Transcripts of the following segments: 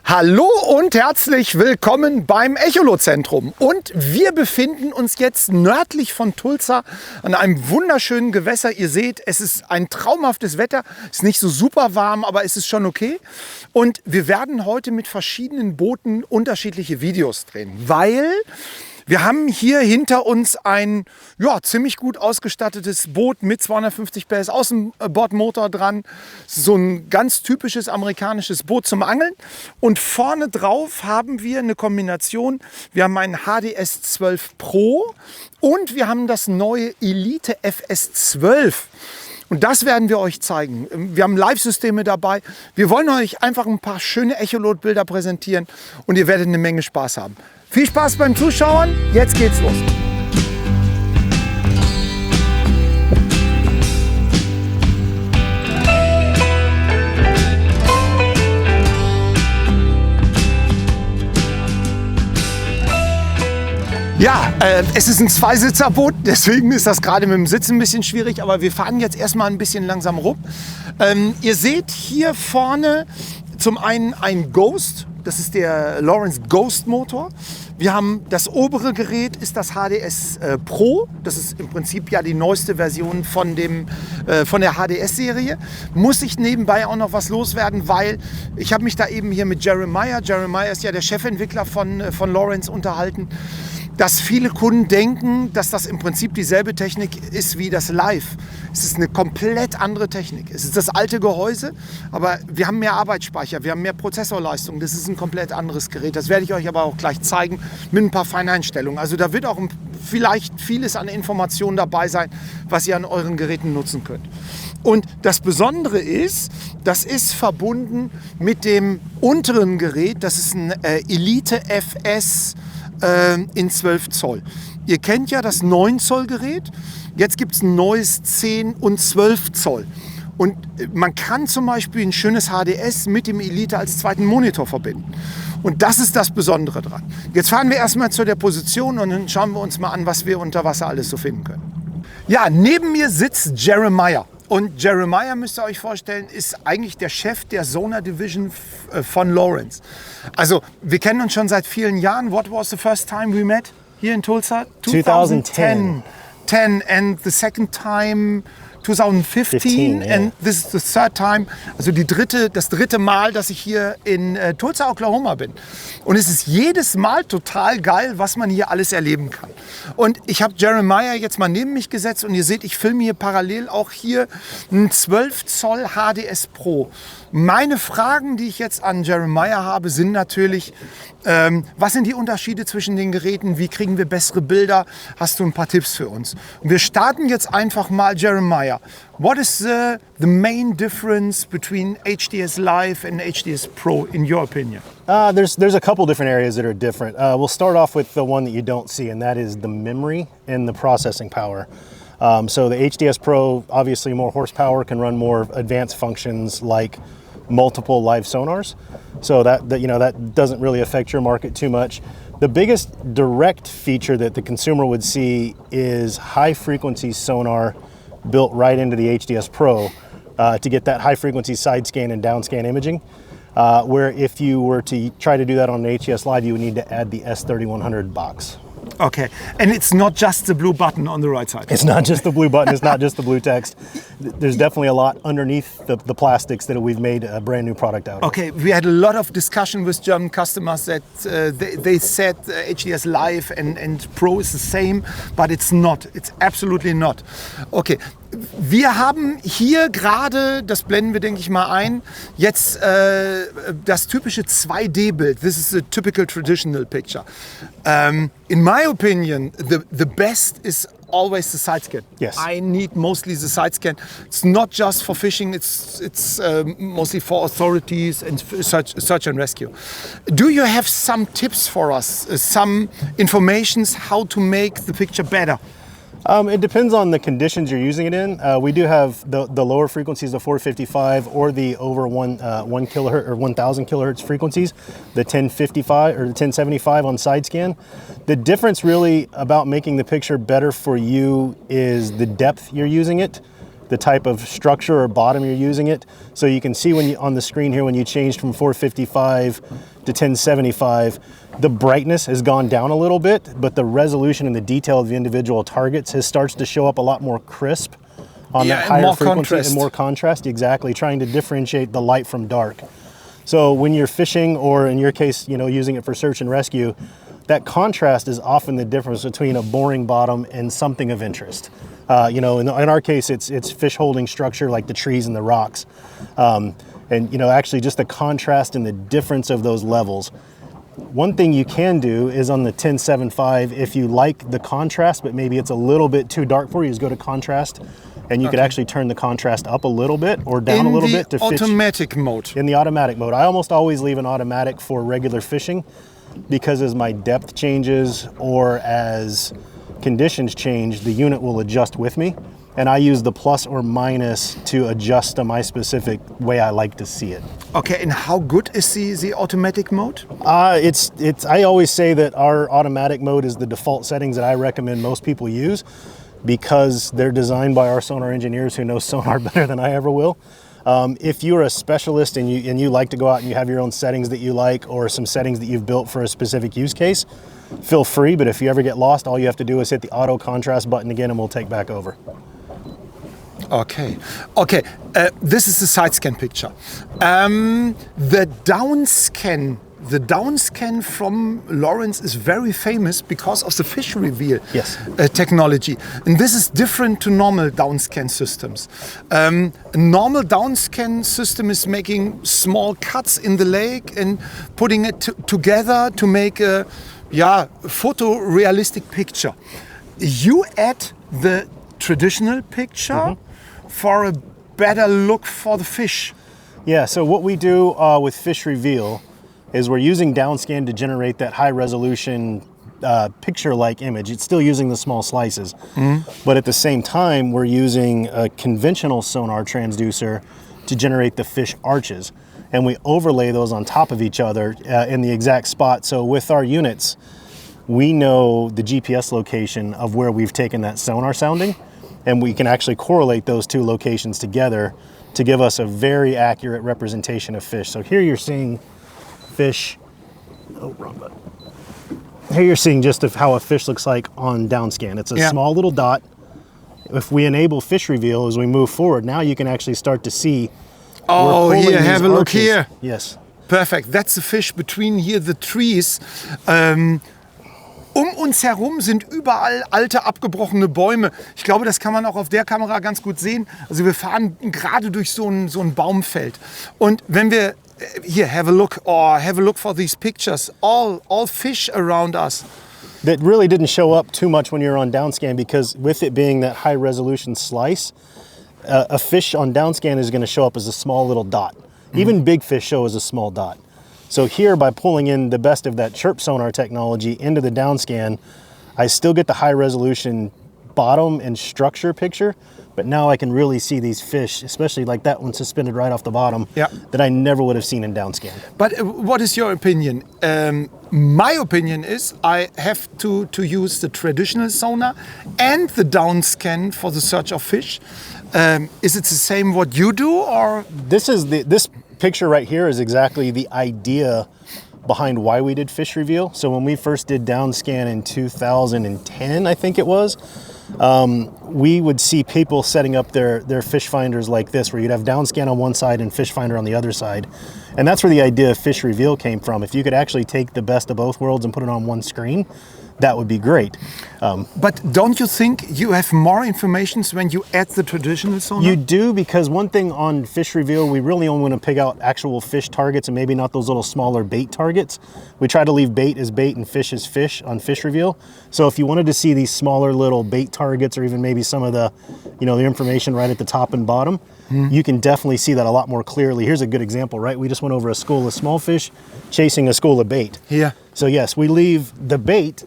Hallo und herzlich willkommen beim Echolot-Zentrum. Und wir befinden uns jetzt nördlich von Tulsa an einem wunderschönen Gewässer. Ihr seht, es ist ein traumhaftes Wetter. Es ist nicht so super warm, aber es ist schon okay. Und wir werden heute mit verschiedenen Booten unterschiedliche Videos drehen, weil wir haben hier hinter uns ein ziemlich gut ausgestattetes Boot mit 250 PS Außenbordmotor dran. So ein ganz typisches amerikanisches Boot zum Angeln. Und vorne drauf haben wir eine Kombination. Wir haben ein HDS 12 Pro und wir haben das neue Elite FS12. Und das werden wir euch zeigen. Wir haben Live-Systeme dabei. Wir wollen euch einfach ein paar schöne Echolot-Bilder präsentieren und ihr werdet eine Menge Spaß haben. Viel Spaß beim Zuschauen. Jetzt geht's los. Ja, es ist ein Zweisitzer-Boot, deswegen ist das gerade mit dem Sitzen ein bisschen schwierig, aber wir fahren jetzt erstmal ein bisschen langsam rum. Ihr seht hier vorne zum einen ein Ghost, das ist der Lowrance Ghost Motor. Wir haben das obere Gerät, ist das HDS Pro, das ist im Prinzip ja die neueste Version von der HDS-Serie. Muss ich nebenbei auch noch was loswerden, weil ich habe mich da eben hier mit Jeremiah ist ja der Chefentwickler von Lowrance unterhalten, dass viele Kunden denken, dass das im Prinzip dieselbe Technik ist wie das Live. Es ist eine komplett andere Technik. Es ist das alte Gehäuse, aber wir haben mehr Arbeitsspeicher, wir haben mehr Prozessorleistung. Das ist ein komplett anderes Gerät. Das werde ich euch aber auch gleich zeigen mit ein paar Feineinstellungen. Also da wird auch vielleicht vieles an Informationen dabei sein, was ihr an euren Geräten nutzen könnt. Und das Besondere ist, das ist verbunden mit dem unteren Gerät. Das ist ein Elite FS in 12 Zoll. Ihr kennt ja das 9 Zoll Gerät. Jetzt gibt es ein neues 10 und 12 Zoll. Und man kann zum Beispiel ein schönes HDS mit dem Elite als zweiten Monitor verbinden. Und das ist das Besondere dran. Jetzt fahren wir erstmal zu der Position und dann schauen wir uns mal an, was wir unter Wasser alles so finden können. Ja, neben mir sitzt Jeremiah. Und Jeremiah, müsst ihr euch vorstellen, ist eigentlich der Chef der Sonar Division von Lowrance. Also wir kennen uns schon seit vielen Jahren. What was the first time we met here in Tulsa? 2010. And the second time 2015 yeah. And this is the third time, also das dritte Mal, dass ich hier in Tulsa, Oklahoma bin. Und es ist jedes Mal total geil, was man hier alles erleben kann. Und ich habe Jeremiah jetzt mal neben mich gesetzt und ihr seht, ich filme hier parallel auch hier einen 12 Zoll HDS Pro. Meine Fragen, die ich jetzt an Jeremiah habe, sind natürlich, was sind die Unterschiede zwischen den Geräten? Wie kriegen wir bessere Bilder? Hast du ein paar Tipps für uns? Und wir starten jetzt einfach mal, Jeremiah. What is the main difference between HDS Live and HDS Pro, in your opinion? There's a couple different areas that are different. We'll start off with the one that you don't see, and that is the memory and the processing power. So the HDS Pro, obviously more horsepower, can run more advanced functions like multiple live sonars. So that doesn't really affect your market too much. The biggest direct feature that the consumer would see is high frequency sonar built right into the HDS Pro to get that high frequency side scan and down scan imaging. Where if you were to try to do that on an HDS Live, you would need to add the S3100 box. Okay, and it's not just the blue button on the right side. It's not just the blue button, it's not just the blue text. There's definitely a lot underneath the plastics that we've made a brand new product out of. Okay, we had a lot of discussion with German customers that they said HDS Live and Pro is the same, but it's not. It's absolutely not. Okay, wir haben hier gerade, das blenden wir, denke ich mal ein, jetzt das typische 2D-Bild. This is a typical traditional picture. In my opinion, the best is always the side scan. Yes. I need mostly the side scan. It's not just for fishing, it's mostly for authorities and search and rescue. Do you have some tips for us, some informations how to make the picture better? It depends on the conditions you're using it in. We do have the lower frequencies, the 455, or the over 1 kilohertz or 1,000 kilohertz frequencies, the 1055 or the 1075 on SideScan. The difference really about making the picture better for you is the depth you're using it. the type of structure or bottom you're using it. So you can see when you, on the screen here, when you changed from 455 to 1075, the brightness has gone down a little bit, but the resolution and the detail of the individual targets starts to show up a lot more crisp on that higher frequency and more contrast. Exactly, trying to differentiate the light from dark. So when you're fishing, or in your case, using it for search and rescue, that contrast is often the difference between a boring bottom and something of interest. In our case, it's fish holding structure like the trees and the rocks. Actually just the contrast and the difference of those levels. One thing you can do is on the 1075, if you like the contrast, but maybe it's a little bit too dark for you, is go to contrast, and you could actually turn the contrast up a little bit or down a little bit to fish. Automatic mode. In the automatic mode. I almost always leave an automatic for regular fishing, because as my depth changes or as conditions change, the unit will adjust with me. And I use the plus or minus to adjust to my specific way I like to see it. Okay, and how good is the automatic mode? I always say that our automatic mode is the default settings that I recommend most people use, because they're designed by our sonar engineers who know sonar better than I ever will. If you're a specialist and you like to go out and you have your own settings that you like, or some settings that you've built for a specific use case, feel free. But if you ever get lost, all you have to do is hit the auto contrast button again and we'll take back over. Okay. This is the side scan picture. The down scan from Lowrance is very famous because of the FishReveal technology. And this is different to normal down scan systems. A normal down scan system is making small cuts in the lake and putting it together to make a photorealistic picture. You add the traditional picture for a better look for the fish. Yeah, so what we do with FishReveal is we're using downscan to generate that high resolution picture-like image. It's still using the small slices, but at the same time, we're using a conventional sonar transducer to generate the fish arches. And we overlay those on top of each other in the exact spot. So with our units, we know the GPS location of where we've taken that sonar sounding, and we can actually correlate those two locations together to give us a very accurate representation of fish. So here you're seeing fish, wrong button. Here you're seeing just how a fish looks like on downscan. It's a small little dot. If we enable FishReveal as we move forward, now you can actually start to see. Oh, here, have a look here. Yes. Perfect. That's the fish between here the trees. Uns herum sind überall alte, abgebrochene Bäume. Ich glaube, das kann man auch auf der Kamera ganz gut sehen. Also wir fahren gerade durch so ein Baumfeld. Und wenn wir here, have a look for these pictures. All fish around us. That really didn't show up too much when you're on downscan, because with it being that high resolution slice, a fish on downscan is going to show up as a small little dot. Even big fish show as a small dot. So here, by pulling in the best of that chirp sonar technology into the downscan, I still get the high resolution bottom and structure picture, but now I can really see these fish, especially like that one suspended right off the bottom, that I never would have seen in downscan. But what is your opinion? My opinion is I have to use the traditional sonar and the downscan for the search of fish. Is it the same what you do, or? This picture right here is exactly the idea behind why we did FishReveal. So when we first did downscan in 2010, I think it was, we would see people setting up their fish finders like this, where you'd have downscan on one side and fish finder on the other side. And that's where the idea of FishReveal came from. If you could actually take the best of both worlds and put it on one screen, that would be great. But don't you think you have more information when you add the traditional sonar? You do, because one thing on FishReveal, we really only want to pick out actual fish targets and maybe not those little smaller bait targets. We try to leave bait as bait and fish as fish on FishReveal. So if you wanted to see these smaller little bait targets, or even maybe some of the, the information right at the top and bottom, you can definitely see that a lot more clearly. Here's a good example, right? We just went over a school of small fish chasing a school of bait. Yeah. So yes, we leave the bait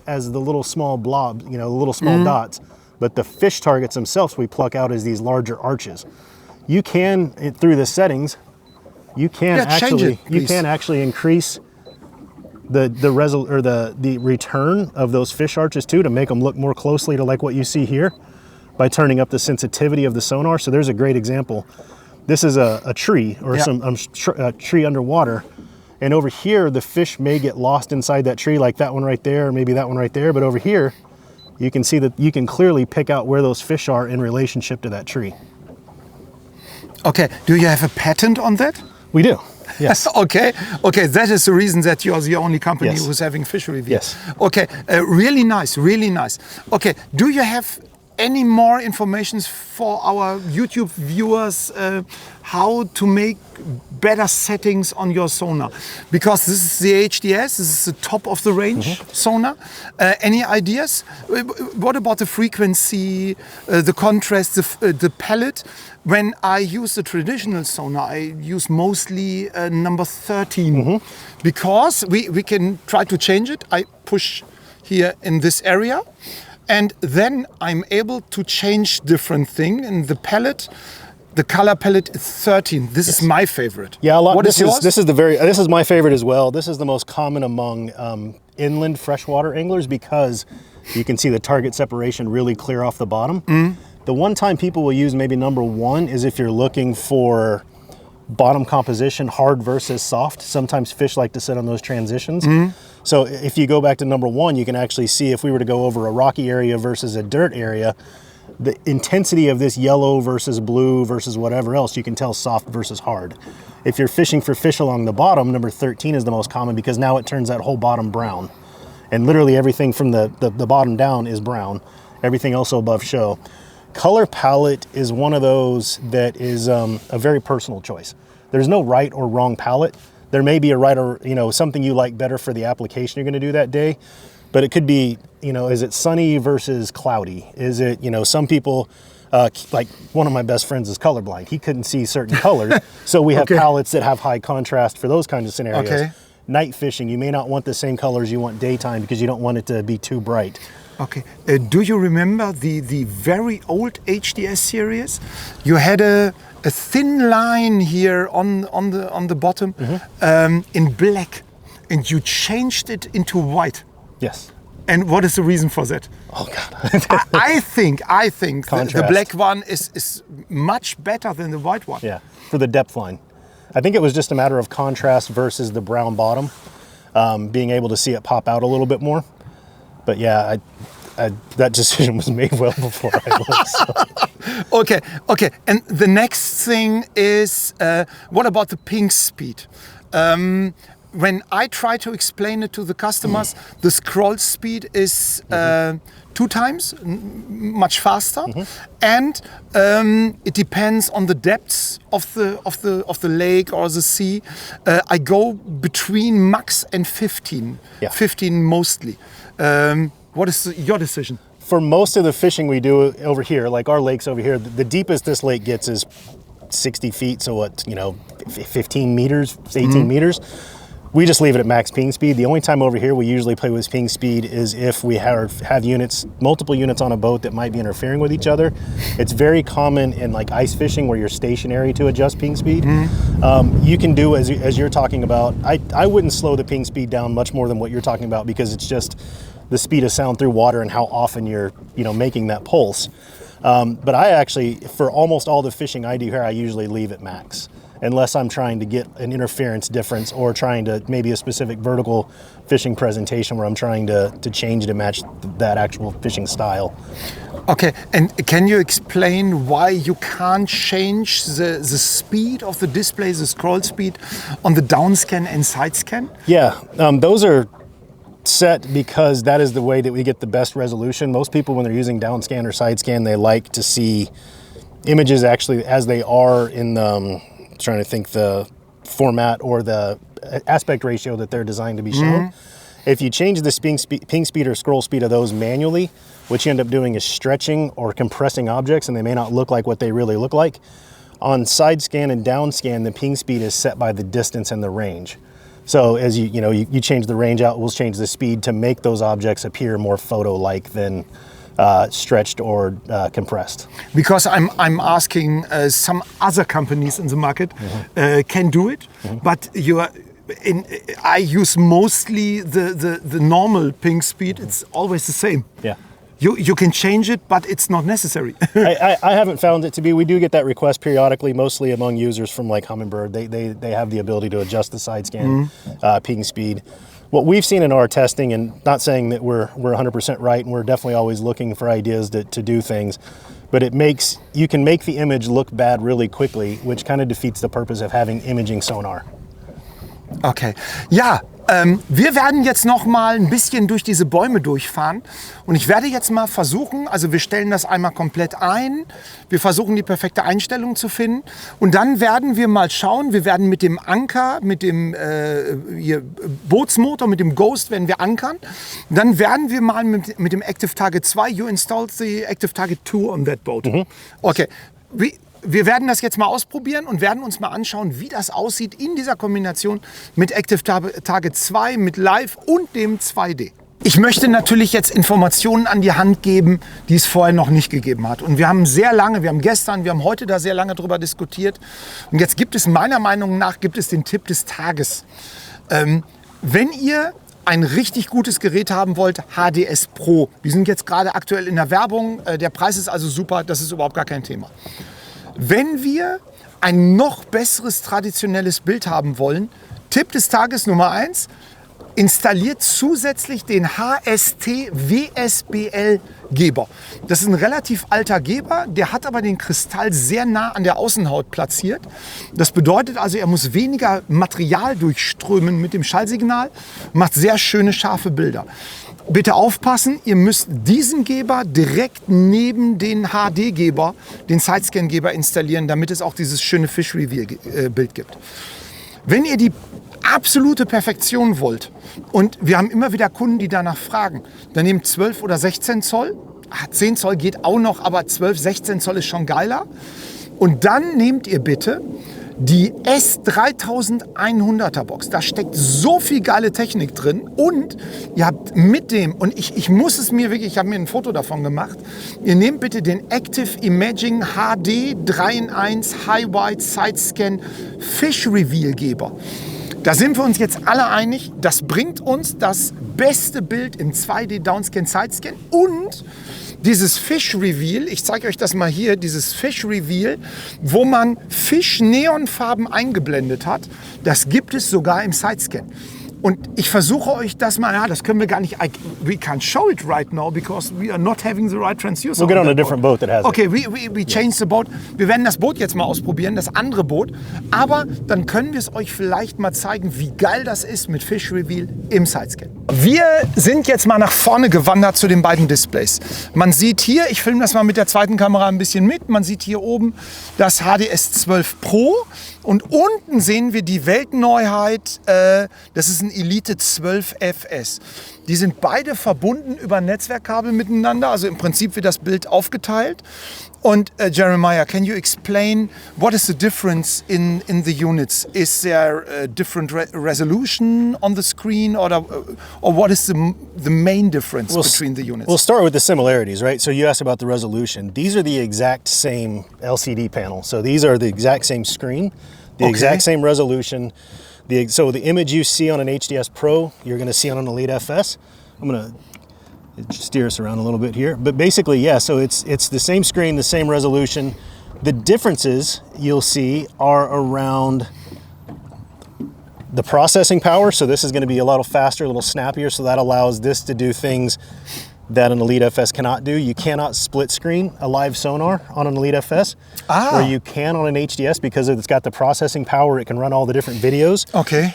as the little small blob, the little small dots, but the fish targets themselves we pluck out as these larger arches. You can, through the settings, you can actually increase the return of those fish arches too, to make them look more closely to like what you see here. by turning up the sensitivity of the sonar. So there's a great example. This is a tree or some tree underwater. And over here, the fish may get lost inside that tree, like that one right there, or maybe that one right there. But over here, you can see that you can clearly pick out where those fish are in relationship to that tree. Okay, do you have a patent on that? We do, yes. Okay, that is the reason that you're the only company Yes. who's having FishReveal. Yes. Okay, really nice, really nice. Okay, do you have any more information for our YouTube viewers how to make better settings on your sonar? Because this is the HDS, this is the top of the range sonar. Any ideas? What about the frequency, the contrast, the palette? When I use the traditional sonar, I use mostly number 13 because we can try to change it. I push here in this area. And then I'm able to change different things in the palette. The color palette is 13. This is my favorite. Yeah, a lot. What is yours? This is my favorite as well. This is the most common among inland freshwater anglers because you can see the target separation really clear off the bottom. The one time people will use maybe number 1 is if you're looking for bottom composition, hard versus soft. Sometimes fish like to sit on those transitions. So if you go back to number 1, you can actually see if we were to go over a rocky area versus a dirt area, the intensity of this yellow versus blue versus whatever else, you can tell soft versus hard. If you're fishing for fish along the bottom, number 13 is the most common because now it turns that whole bottom brown. And literally everything from the bottom down is brown. Everything else above show. Color palette is one of those that is a very personal choice. There's no right or wrong palette. There may be a right or, something you like better for the application you're going to do that day, but it could be, is it sunny versus cloudy? Is it, some people, like one of my best friends is colorblind. He couldn't see certain colors. So we have palettes that have high contrast for those kinds of scenarios. Okay. Night fishing, you may not want the same colors you want daytime because you don't want it to be too bright. Okay. Do you remember the very old HDS series? You had a thin line here on the bottom in black, and you changed it into white. Yes. And what is the reason for that? Oh God. I think the black one is much better than the white one. Yeah, for the depth line. I think it was just a matter of contrast versus the brown bottom, being able to see it pop out a little bit more. But yeah, that decision was made well before I was. So. Okay. And the next thing is, what about the ping speed? When I try to explain it to the customers, the scroll speed is 2 times much faster, and it depends on the depths of the lake or the sea. I go between max and 15, 15 mostly. What is your decision? For most of the fishing we do over here, like our lakes over here, the deepest this lake gets is 60 feet. So what, 15 meters, 18 meters. We just leave it at max ping speed. The only time over here we usually play with ping speed is if we have units, multiple units on a boat that might be interfering with each other. It's very common in like ice fishing where you're stationary to adjust ping speed. You can do as you're talking about. I wouldn't slow the ping speed down much more than what you're talking about because it's just the speed of sound through water and how often you're making that pulse. But I actually, for almost all the fishing I do here, I usually leave at max. Unless I'm trying to get an interference difference or trying to maybe a specific vertical fishing presentation where I'm trying to change to match that actual fishing style. Okay, and can you explain why you can't change the speed of the display, the scroll speed on the downscan and SideScan? Yeah, those are set because that is the way that we get the best resolution. Most people when they're using downscan or SideScan, they like to see images actually as they are in the trying to think the format or the aspect ratio that they're designed to be shown. If you change the ping speed or scroll speed of those manually, what you end up doing is stretching or compressing objects and they may not look like what they really look like. On side scan and down scan, the ping speed is set by the distance and the range. So as you change the range out, we'll change the speed to make those objects appear more photo-like than stretched or compressed. Because I'm asking some other companies in the market can do it, but I use mostly the normal ping speed. It's always the same. Yeah. you can change it, but it's not necessary. I haven't found it to be. We do get that request periodically, mostly among users from like Humminbird. They have the ability to adjust the side scan ping speed. What we've seen in our testing, and not saying that we're 100% right, and we're definitely always looking for ideas to do things, but you can make the image look bad really quickly, which kind of defeats the purpose of having imaging sonar. Okay, ja, wir werden jetzt noch mal ein bisschen durch diese Bäume durchfahren und ich werde jetzt mal versuchen, also wir stellen das einmal komplett ein, wir versuchen die perfekte Einstellung zu finden und dann werden wir mal schauen, wir werden mit dem Anker, mit dem Bootsmotor, mit dem Ghost werden wir ankern, dann werden wir mal mit dem Active Target 2, you installed the Active Target 2 on that boat. Okay, wir werden das jetzt mal ausprobieren und werden uns mal anschauen, wie das aussieht in dieser Kombination mit Active Target 2, mit Live und dem 2D. Ich möchte natürlich jetzt Informationen an die Hand geben, die es vorher noch nicht gegeben hat. Und wir haben gestern, wir haben heute da sehr lange drüber diskutiert. Und jetzt gibt es meiner Meinung nach, den Tipp des Tages. Wenn ihr ein richtig gutes Gerät haben wollt, HDS Pro. Die sind jetzt gerade aktuell in der Werbung. Der Preis ist also super, das ist überhaupt gar kein Thema. Wenn wir ein noch besseres traditionelles Bild haben wollen, Tipp des Tages Nummer 1, installiert zusätzlich den HST WSBL Geber. Das ist ein relativ alter Geber, der hat aber den Kristall sehr nah an der Außenhaut platziert. Das bedeutet also, er muss weniger Material durchströmen mit dem Schallsignal, macht sehr schöne, scharfe Bilder. Bitte aufpassen, ihr müsst diesen Geber direkt neben den HD-Geber, den SideScan-Geber installieren, damit es auch dieses schöne FishReveal-Bild gibt. Wenn ihr die absolute Perfektion wollt, und wir haben immer wieder Kunden, die danach fragen, dann nehmt 12 oder 16 Zoll, 10 Zoll geht auch noch, aber 12, 16 Zoll ist schon geiler. Und dann nehmt ihr bitte die S3100er Box, da steckt so viel geile Technik drin und ihr habt mit dem, und ich muss es mir wirklich, ich habe mir ein Foto davon gemacht, ihr nehmt bitte den Active Imaging HD 3-in-1 High Wide SideScan FishReveal Geber. Da sind wir uns jetzt alle einig, das bringt uns das beste Bild im 2D Downscan Sidescan und dieses FishReveal, ich zeige euch das mal hier, dieses FishReveal, wo man Fisch-Neonfarben eingeblendet hat, das gibt es sogar im SideScan. Und ich versuche euch das mal, ja, das können wir gar nicht, we can't show it right now because we are not having the right transducer. We'll get on a different boat that has it. Okay, we change the boat. Wir werden das Boot jetzt mal ausprobieren, das andere Boot. Aber dann können wir es euch vielleicht mal zeigen, wie geil das ist mit FishReveal im SideScan. Wir sind jetzt mal nach vorne gewandert zu den beiden Displays. Man sieht hier, ich filme das mal mit der zweiten Kamera ein bisschen mit, man sieht hier oben das HDS 12 Pro und unten sehen wir die Weltneuheit, das ist ein Elite 12 FS. Die sind beide verbunden über Netzwerkkabel miteinander, also im Prinzip wird das Bild aufgeteilt. Und Jeremiah, can you explain what is the difference in the units? Is there a different resolution on the screen, or what is the main difference between the units? We'll start with the similarities, right? So you asked about the resolution. These are the exact same LCD panel. So these are the exact same screen, the exact same resolution. So the image you see on an HDS Pro, you're going to see on an Elite FS. I'm going to steer us around a little bit here, but basically, yeah, so it's the same screen, the same resolution. The differences you'll see are around the processing power. So this is going to be a little faster, a little snappier, so that allows this to do things that an Elite FS cannot do. You cannot split screen a live sonar on an Elite FS, where you can on an HDS because it's got the processing power. It can run all the different videos. Okay.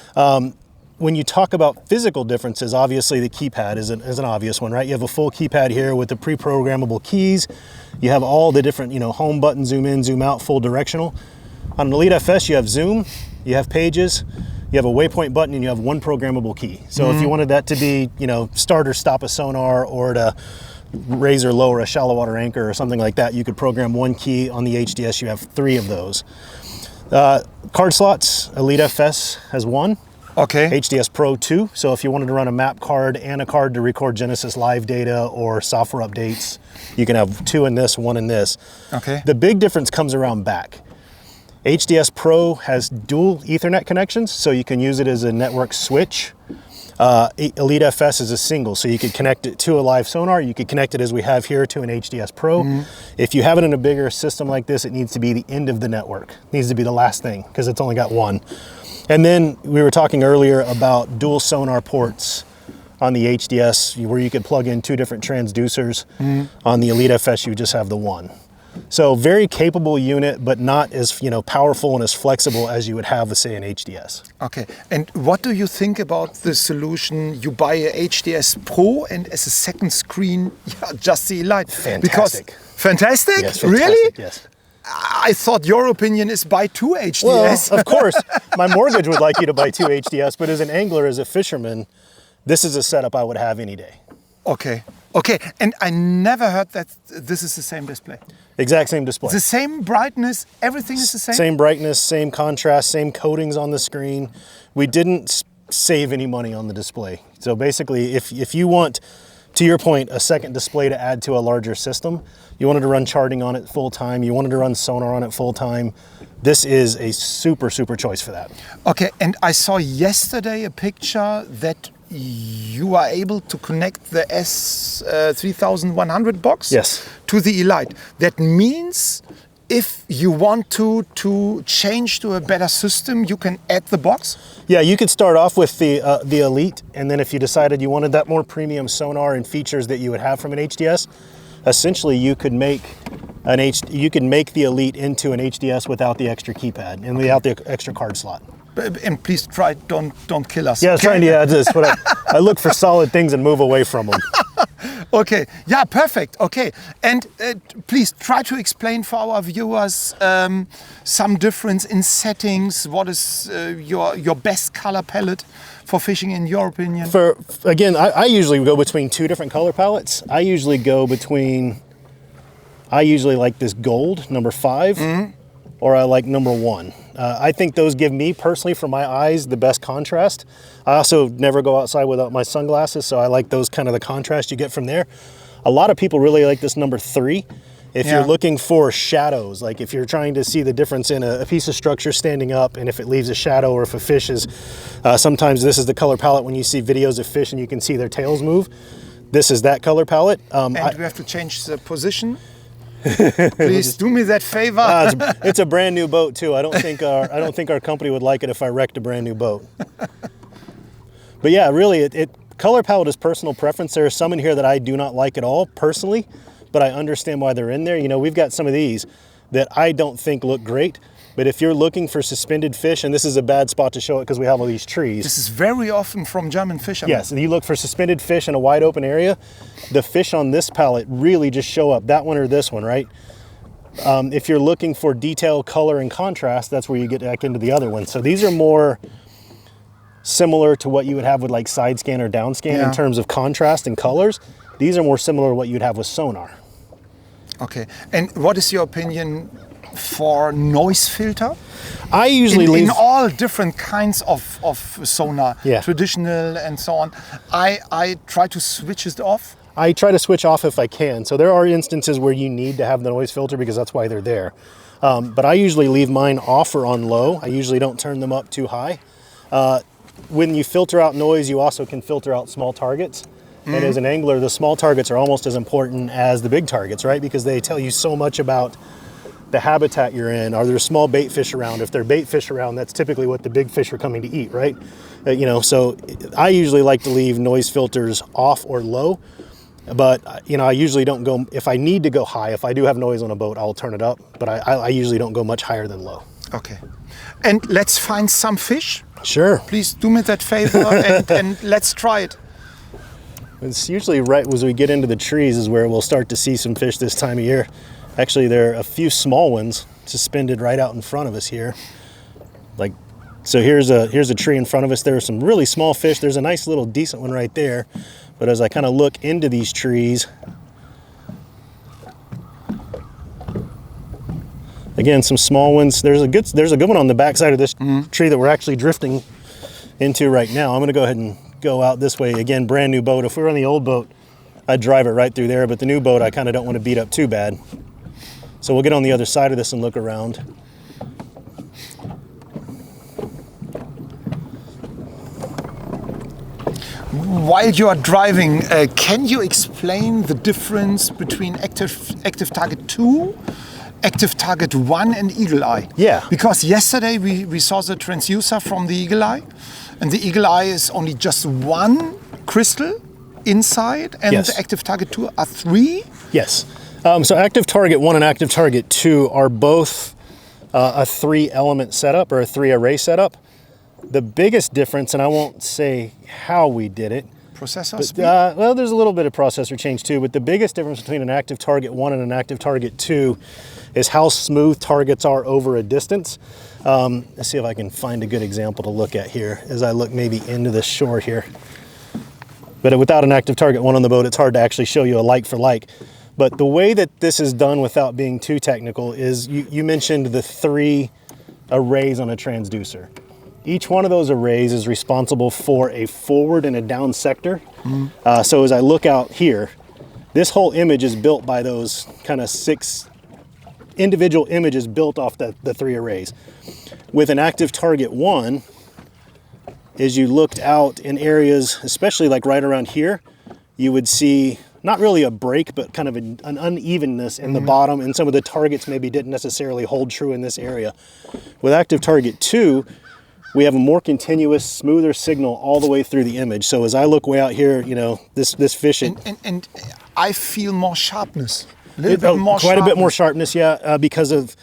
When you talk about physical differences, obviously the keypad is an obvious one, right? You have a full keypad here with the pre-programmable keys. You have all the different, home button, zoom in, zoom out, full directional. On an Elite FS, you have zoom, you have pages, you have a waypoint button, and you have one programmable key. So if you wanted that to be, start or stop a sonar, or to raise or lower a shallow water anchor or something like that, you could program one key. On the HDS, you have 3 of those. Card slots, Elite FS has 1. Okay. HDS Pro 2. So if you wanted to run a map card and a card to record Genesis live data or software updates, you can have 2 in this, 1 in this. Okay. The big difference comes around back. HDS Pro has dual Ethernet connections, so you can use it as a network switch. Elite FS is a single, so you could connect it to a live sonar. You could connect it, as we have here, to an HDS Pro. If you have it in a bigger system like this, it needs to be the end of the network. It needs to be the last thing, because it's only got one. And then we were talking earlier about dual sonar ports on the HDS, where you could plug in 2 different transducers. On the Elite FS, you just have the one. So very capable unit, but not as powerful and as flexible as you would have with, say, an HDS. Okay, and what do you think about the solution? You buy a HDS Pro and as a second screen, just the Elite. Fantastic. Fantastic? Yes, fantastic, really? Yes. I thought your opinion is buy 2 HDS. Well, of course, my mortgage would like you to buy 2 HDS, but as an angler, as a fisherman, this is a setup I would have any day. Okay. Okay, and I never heard that this is the same display. Exact same display. The same brightness, everything is the same? Same brightness, same contrast, same coatings on the screen. We didn't save any money on the display. So basically, if you want, to your point, a second display to add to a larger system, you wanted to run charting on it full time, you wanted to run sonar on it full time, this is a super, super choice for that. Okay, and I saw yesterday a picture that you are able to connect the S3100 box to the Elite. That means if you want to change to a better system, you can add the box? Yeah, you could start off with the Elite, and then if you decided you wanted that more premium sonar and features that you would have from an HDS, essentially you could make the Elite into an HDS without the extra keypad and without the extra card slot. And please try, don't kill us. Yeah, I was trying to, that's what I look for solid things and move away from them. Okay, yeah, perfect. Okay, and please try to explain for our viewers some difference in settings. What is your best color palette for fishing, in your opinion? Again, I usually go between 2 different color palettes. I usually like this gold, number 5, or I like number 1. I think those give me personally, for my eyes, the best contrast. I also never go outside without my sunglasses, so I like those kind of the contrast you get from there. A lot of people really like this number 3. If you're looking for shadows, like if you're trying to see the difference in a piece of structure standing up and if it leaves a shadow or if a fish is, sometimes this is the color palette when you see videos of fish and you can see their tails move. This is that color palette. And we have to change the position. Please do me that favor. It's a brand new boat too. I don't think our company would like it if I wrecked a brand new boat. But yeah, really, color palette is personal preference. There are some in here that I do not like at all personally, but I understand why they're in there. We've got some of these that I don't think look great. But if you're looking for suspended fish, and this is a bad spot to show it because we have all these trees. This is very often from German fishermen. Yes, you look for suspended fish in a wide open area. The fish on this palette really just show up, that one or this one, right? If you're looking for detail, color, and contrast, that's where you get back into the other one. So these are more similar to what you would have with like SideScan or downscan in terms of contrast and colors. These are more similar to what you'd have with sonar. Okay, and what is your opinion for noise filter? I usually in all different kinds of sonar, traditional and so on. I try to switch it off. I try to switch off if I can. So there are instances where you need to have the noise filter because that's why they're there. But I usually leave mine off or on low. I usually don't turn them up too high. When you filter out noise, you also can filter out small targets. And as an angler, the small targets are almost as important as the big targets, right? Because they tell you so much about the habitat you're in. Are there small bait fish around? If there are bait fish around, that's typically what the big fish are coming to eat, right? So I usually like to leave noise filters off or low, but I usually don't go, if I need to go high, if I do have noise on a boat, I'll turn it up, but I usually don't go much higher than low. Okay. And let's find some fish. Sure. Please do me that favor and let's try it. It's usually right as we get into the trees is where we'll start to see some fish this time of year. Actually, there are a few small ones suspended right out in front of us here. So here's a tree in front of us. There are some really small fish. There's a nice little decent one right there. But as I kind of look into these trees, again, some small ones. There's a good one on the back side of this tree that we're actually drifting into right now. I'm going to go ahead and go out this way. Again, brand new boat. If we were on the old boat, I'd drive it right through there, but the new boat I kind of don't want to beat up too bad. So we'll get on the other side of this and look around. While you are driving, can you explain the difference between active target 2, active target 1 and eagle eye? Yeah. Because yesterday we saw the transducer from the eagle eye, and the eagle eye is only just one crystal inside, and Yes. the active target 2 are 3. Yes. So active target 1 and active target 2 are both a 3-element setup or a 3-array setup. The biggest difference, and I won't say how we did it. Processor But, speed? well, there's a little bit of processor change too, but the biggest difference between an active target 1 and an active target 2 is how smooth targets are over a distance. Let's see if I can find a good example to look at here as I look maybe into the shore here. But without an active target 1 on the boat, it's hard to actually show you a like for like. But the way that this is done without being too technical is you mentioned the 3 arrays on a transducer. Each one of those arrays is responsible for a forward and a down sector. So as I look out here, this whole image is built by those kind of 6 individual images built off the 3 arrays. With an active target 1, as you looked out in areas, especially like right around here, you would see not really a break, but kind of an unevenness in the bottom, and some of the targets maybe didn't necessarily hold true in this area. With active target 2, we have a more continuous, smoother signal all the way through the image. So as I look way out here, you know, this fish... And I feel more sharpness. A little bit more quite sharpness. a bit more sharpness, yeah, because of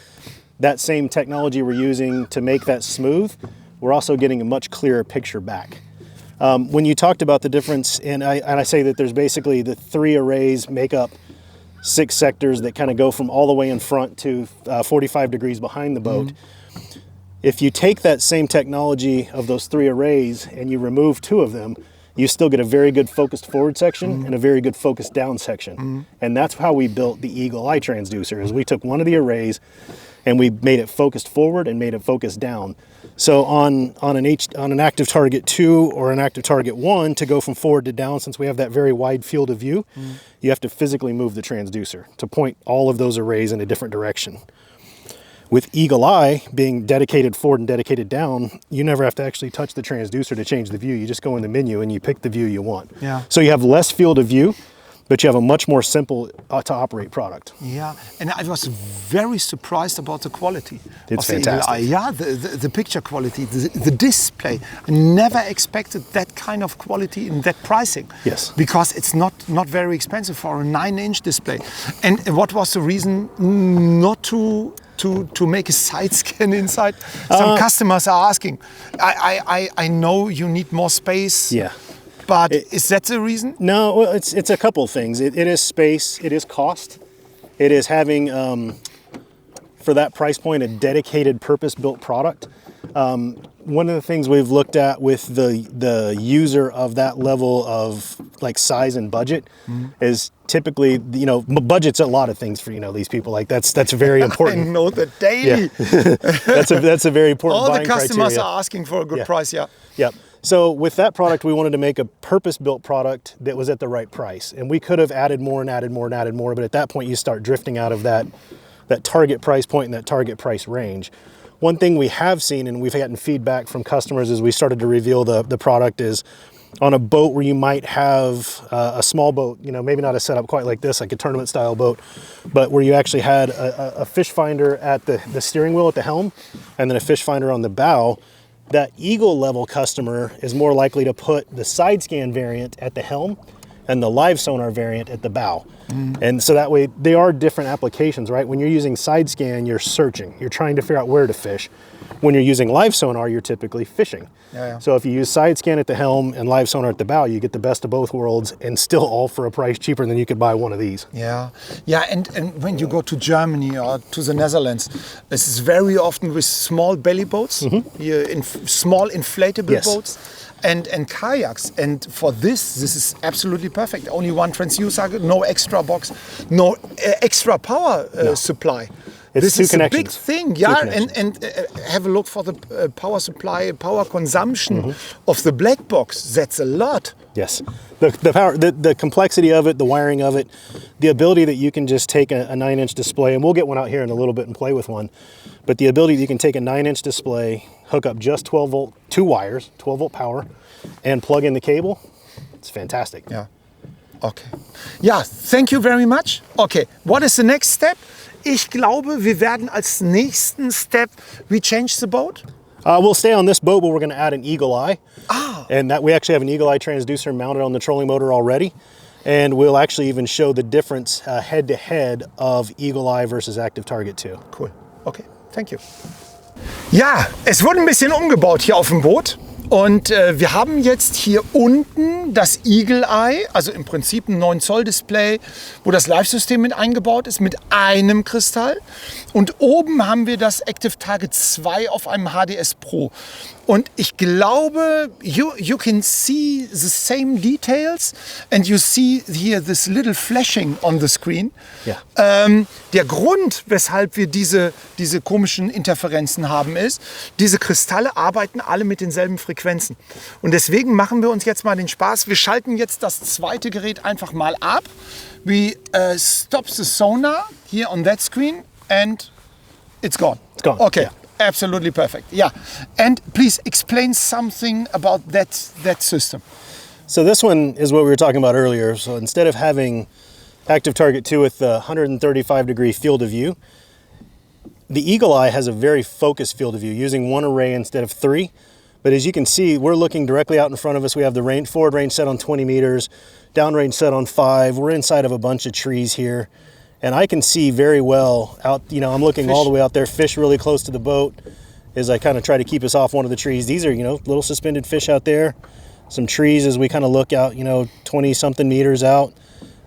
that same technology we're using to make that smooth. We're also getting a much clearer picture back. When you talked about the difference, and I say that there's basically the 3 arrays make up 6 sectors that kind of go from all the way in front to 45 degrees behind the boat. If you take that same technology of those 3 arrays and you remove 2 of them, you still get a very good focused forward section and a very good focused down section. And that's how we built the Eagle Eye transducer, is we took one of the arrays and we made it focused forward and made it focused down. So on an active target 2 or an active target 1, to go from forward to down, since we have that very wide field of view, you have to physically move the transducer to point all of those arrays in a different direction. With Eagle Eye being dedicated forward and dedicated down, you never have to actually touch the transducer to change the view. You just go in the menu and you pick the view you want. Yeah. So you have less field of view, but you have a much more simple to operate product. Yeah, and I was very surprised about the quality It's of the Eagle Eye. fantastic. Yeah, the picture quality, the display. I never expected that kind of quality in that pricing. Yes. Because it's not very expensive for a 9-inch display. And what was the reason not to make a side scan inside? Some customers are asking. I know you need more space. Yeah. But is that the reason? No, well, it's a couple of things. It is space, it is cost, it is having, for that price point, a dedicated purpose-built product. One of the things we've looked at with the user of that level of like size and budget is typically, you know, budget's a lot of things for, you know, these people. Like that's very important. I know that daily. Yeah. that's a very important All the buying customers criteria. are asking for a good price, yeah. Yep. So with that product, we wanted to make a purpose-built product that was at the right price. And we could have added more and added more and added more, but at that point you start drifting out of that target price point and that target price range. One thing we have seen, and we've gotten feedback from customers as we started to reveal the product, is on a boat where you might have a small boat, you know, maybe not a setup quite like this, like a tournament style boat, but where you actually had a fish finder at the steering wheel at the helm and then a fish finder on the bow. That Eagle level customer is more likely to put the SideScan variant at the helm and the live sonar variant at the bow. And so that way they are different applications, right? When you're using SideScan, you're searching, you're trying to figure out where to fish. When you're using live sonar, you're typically fishing. Yeah. So if you use SideScan at the helm and live sonar at the bow, you get the best of both worlds, and still all for a price cheaper than you could buy one of these. Yeah, and when you go to Germany or to the Netherlands, this is very often with small belly boats, small inflatable boats, and kayaks. And for this is absolutely perfect. Only one transducer, no extra box, no extra power supply. It's this is two a big connections. thing, yeah. And have a look for the power supply, power consumption of the black box. That's a lot. Yes, the power, the complexity of it, the wiring of it, the ability that you can just take a 9-inch display, and we'll get one out here in a little bit and play with one. But the ability that you can take a 9-inch display, hook up just 12 volt, 2 wires, 12 volt power, and plug in the cable. it's fantastic. Yeah. Okay. Ja, thank you very much. Okay, what is the next step? Ich glaube, wir werden als nächsten Step, we change the boat. We'll stay on this boat, but we're going to add an eagle eye. And that we actually have an eagle eye transducer mounted on the trolling motor already. And we'll actually even show the difference head to head of eagle eye versus active target 2. Cool. Okay, thank you. Ja, es wurde ein bisschen umgebaut hier auf dem Boot. Und wir haben jetzt hier unten das Eagle Eye, also im Prinzip ein 9 Zoll Display, wo das Live-System mit eingebaut ist, mit einem Kristall. Und oben haben wir das Active Target 2 auf einem HDS Pro. Und ich glaube, you can see the same details and you see here this little flashing on the screen. Ja. Der Grund, weshalb wir diese komischen Interferenzen haben, ist, diese Kristalle arbeiten alle mit denselben Frequenzen. Und deswegen machen wir uns jetzt mal den Spaß. Wir schalten jetzt das zweite Gerät einfach mal ab. We stop the sonar here on that screen and it's gone. It's gone. Okay. Yeah. Absolutely perfect. Yeah. And please explain something about that system. So this one is what we were talking about earlier. So instead of having active target 2 with the 135-degree field of view, the eagle eye has a very focused field of view, using 1 array instead of 3. But as you can see, we're looking directly out in front of us. We have the forward range set on 20 meters, down range set on 5. We're inside of a bunch of trees here. And I can see very well out, I'm looking all the way out there, fish really close to the boat as I kind of try to keep us off one of the trees. These are, little suspended fish out there, some trees as we kind of look out, 20 something meters out.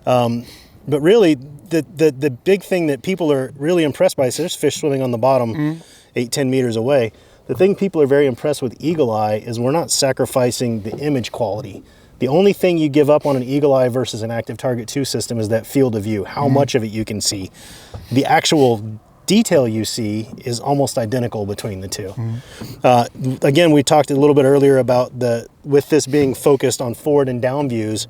But really the big thing that people are really impressed by, so there's fish swimming on the bottom 8-10 meters away. The thing people are very impressed with eagle eye is we're not sacrificing the image quality. The only thing you give up on an eagle eye versus an active target 2 system is that field of view, how much of it you can see. The actual detail you see is almost identical between the two. Again, we talked a little bit earlier about with this being focused on forward and down views,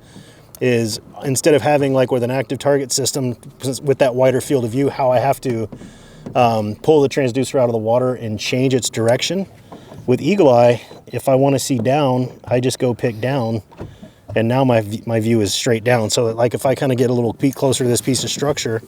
is instead of having like with an active target system with that wider field of view, how I have to pull the transducer out of the water and change its direction. With eagle eye, if I want to see down, I just go pick down, and now my view is straight down. So like if I kind of get a little peek closer to this piece of structure,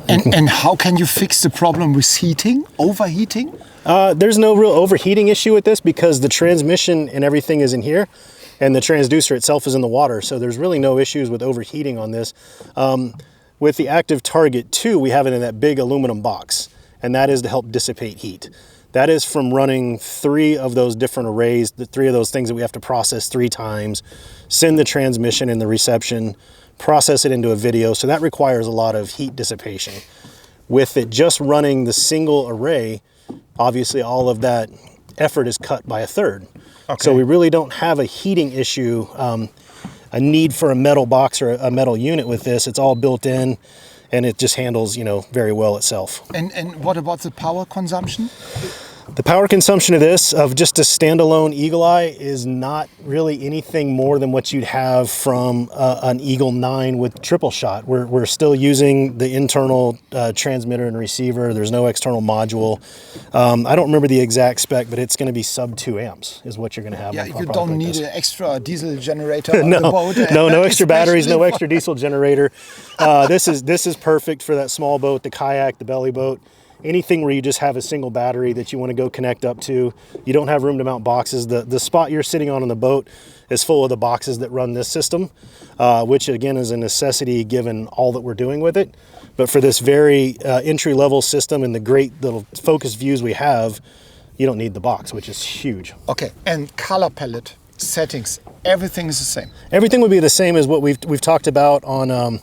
and how can you fix the problem with heating, overheating? There's no real overheating issue with this because the transmission and everything is in here, and the transducer itself is in the water. So there's really no issues with overheating on this. With the active target 2, we have it in that big aluminum box, and that is to help dissipate heat. That is from running 3 of those different arrays, the 3 of those things that we have to process 3 times, send the transmission and the reception, process it into a video. So that requires a lot of heat dissipation. With it just running the single array, obviously all of that effort is cut by 1/3. Okay. So we really don't have a heating issue, a need for a metal box or a metal unit with this. It's all built in, and it just handles, very well itself. And what about the power consumption? The power consumption of this, of just a standalone eagle eye, is not really anything more than what you'd have from an Eagle 9 with triple shot. We're still using the internal transmitter and receiver. There's no external module. I don't remember the exact spec, but it's going to be sub 2 amps is what you're going to have. Yeah, you don't need an extra diesel generator on no, the boat. No extra batteries, no extra diesel generator. This is perfect for that small boat, the kayak, the belly boat. Anything where you just have a single battery that you want to go connect up to. You don't have room to mount boxes. The spot you're sitting on the boat is full of the boxes that run this system, which again is a necessity given all that we're doing with it. But for this very entry-level system and the great little focus views we have, you don't need the box, which is huge. Okay, and color palette, settings, everything is the same? Everything would be the same as what we've talked about on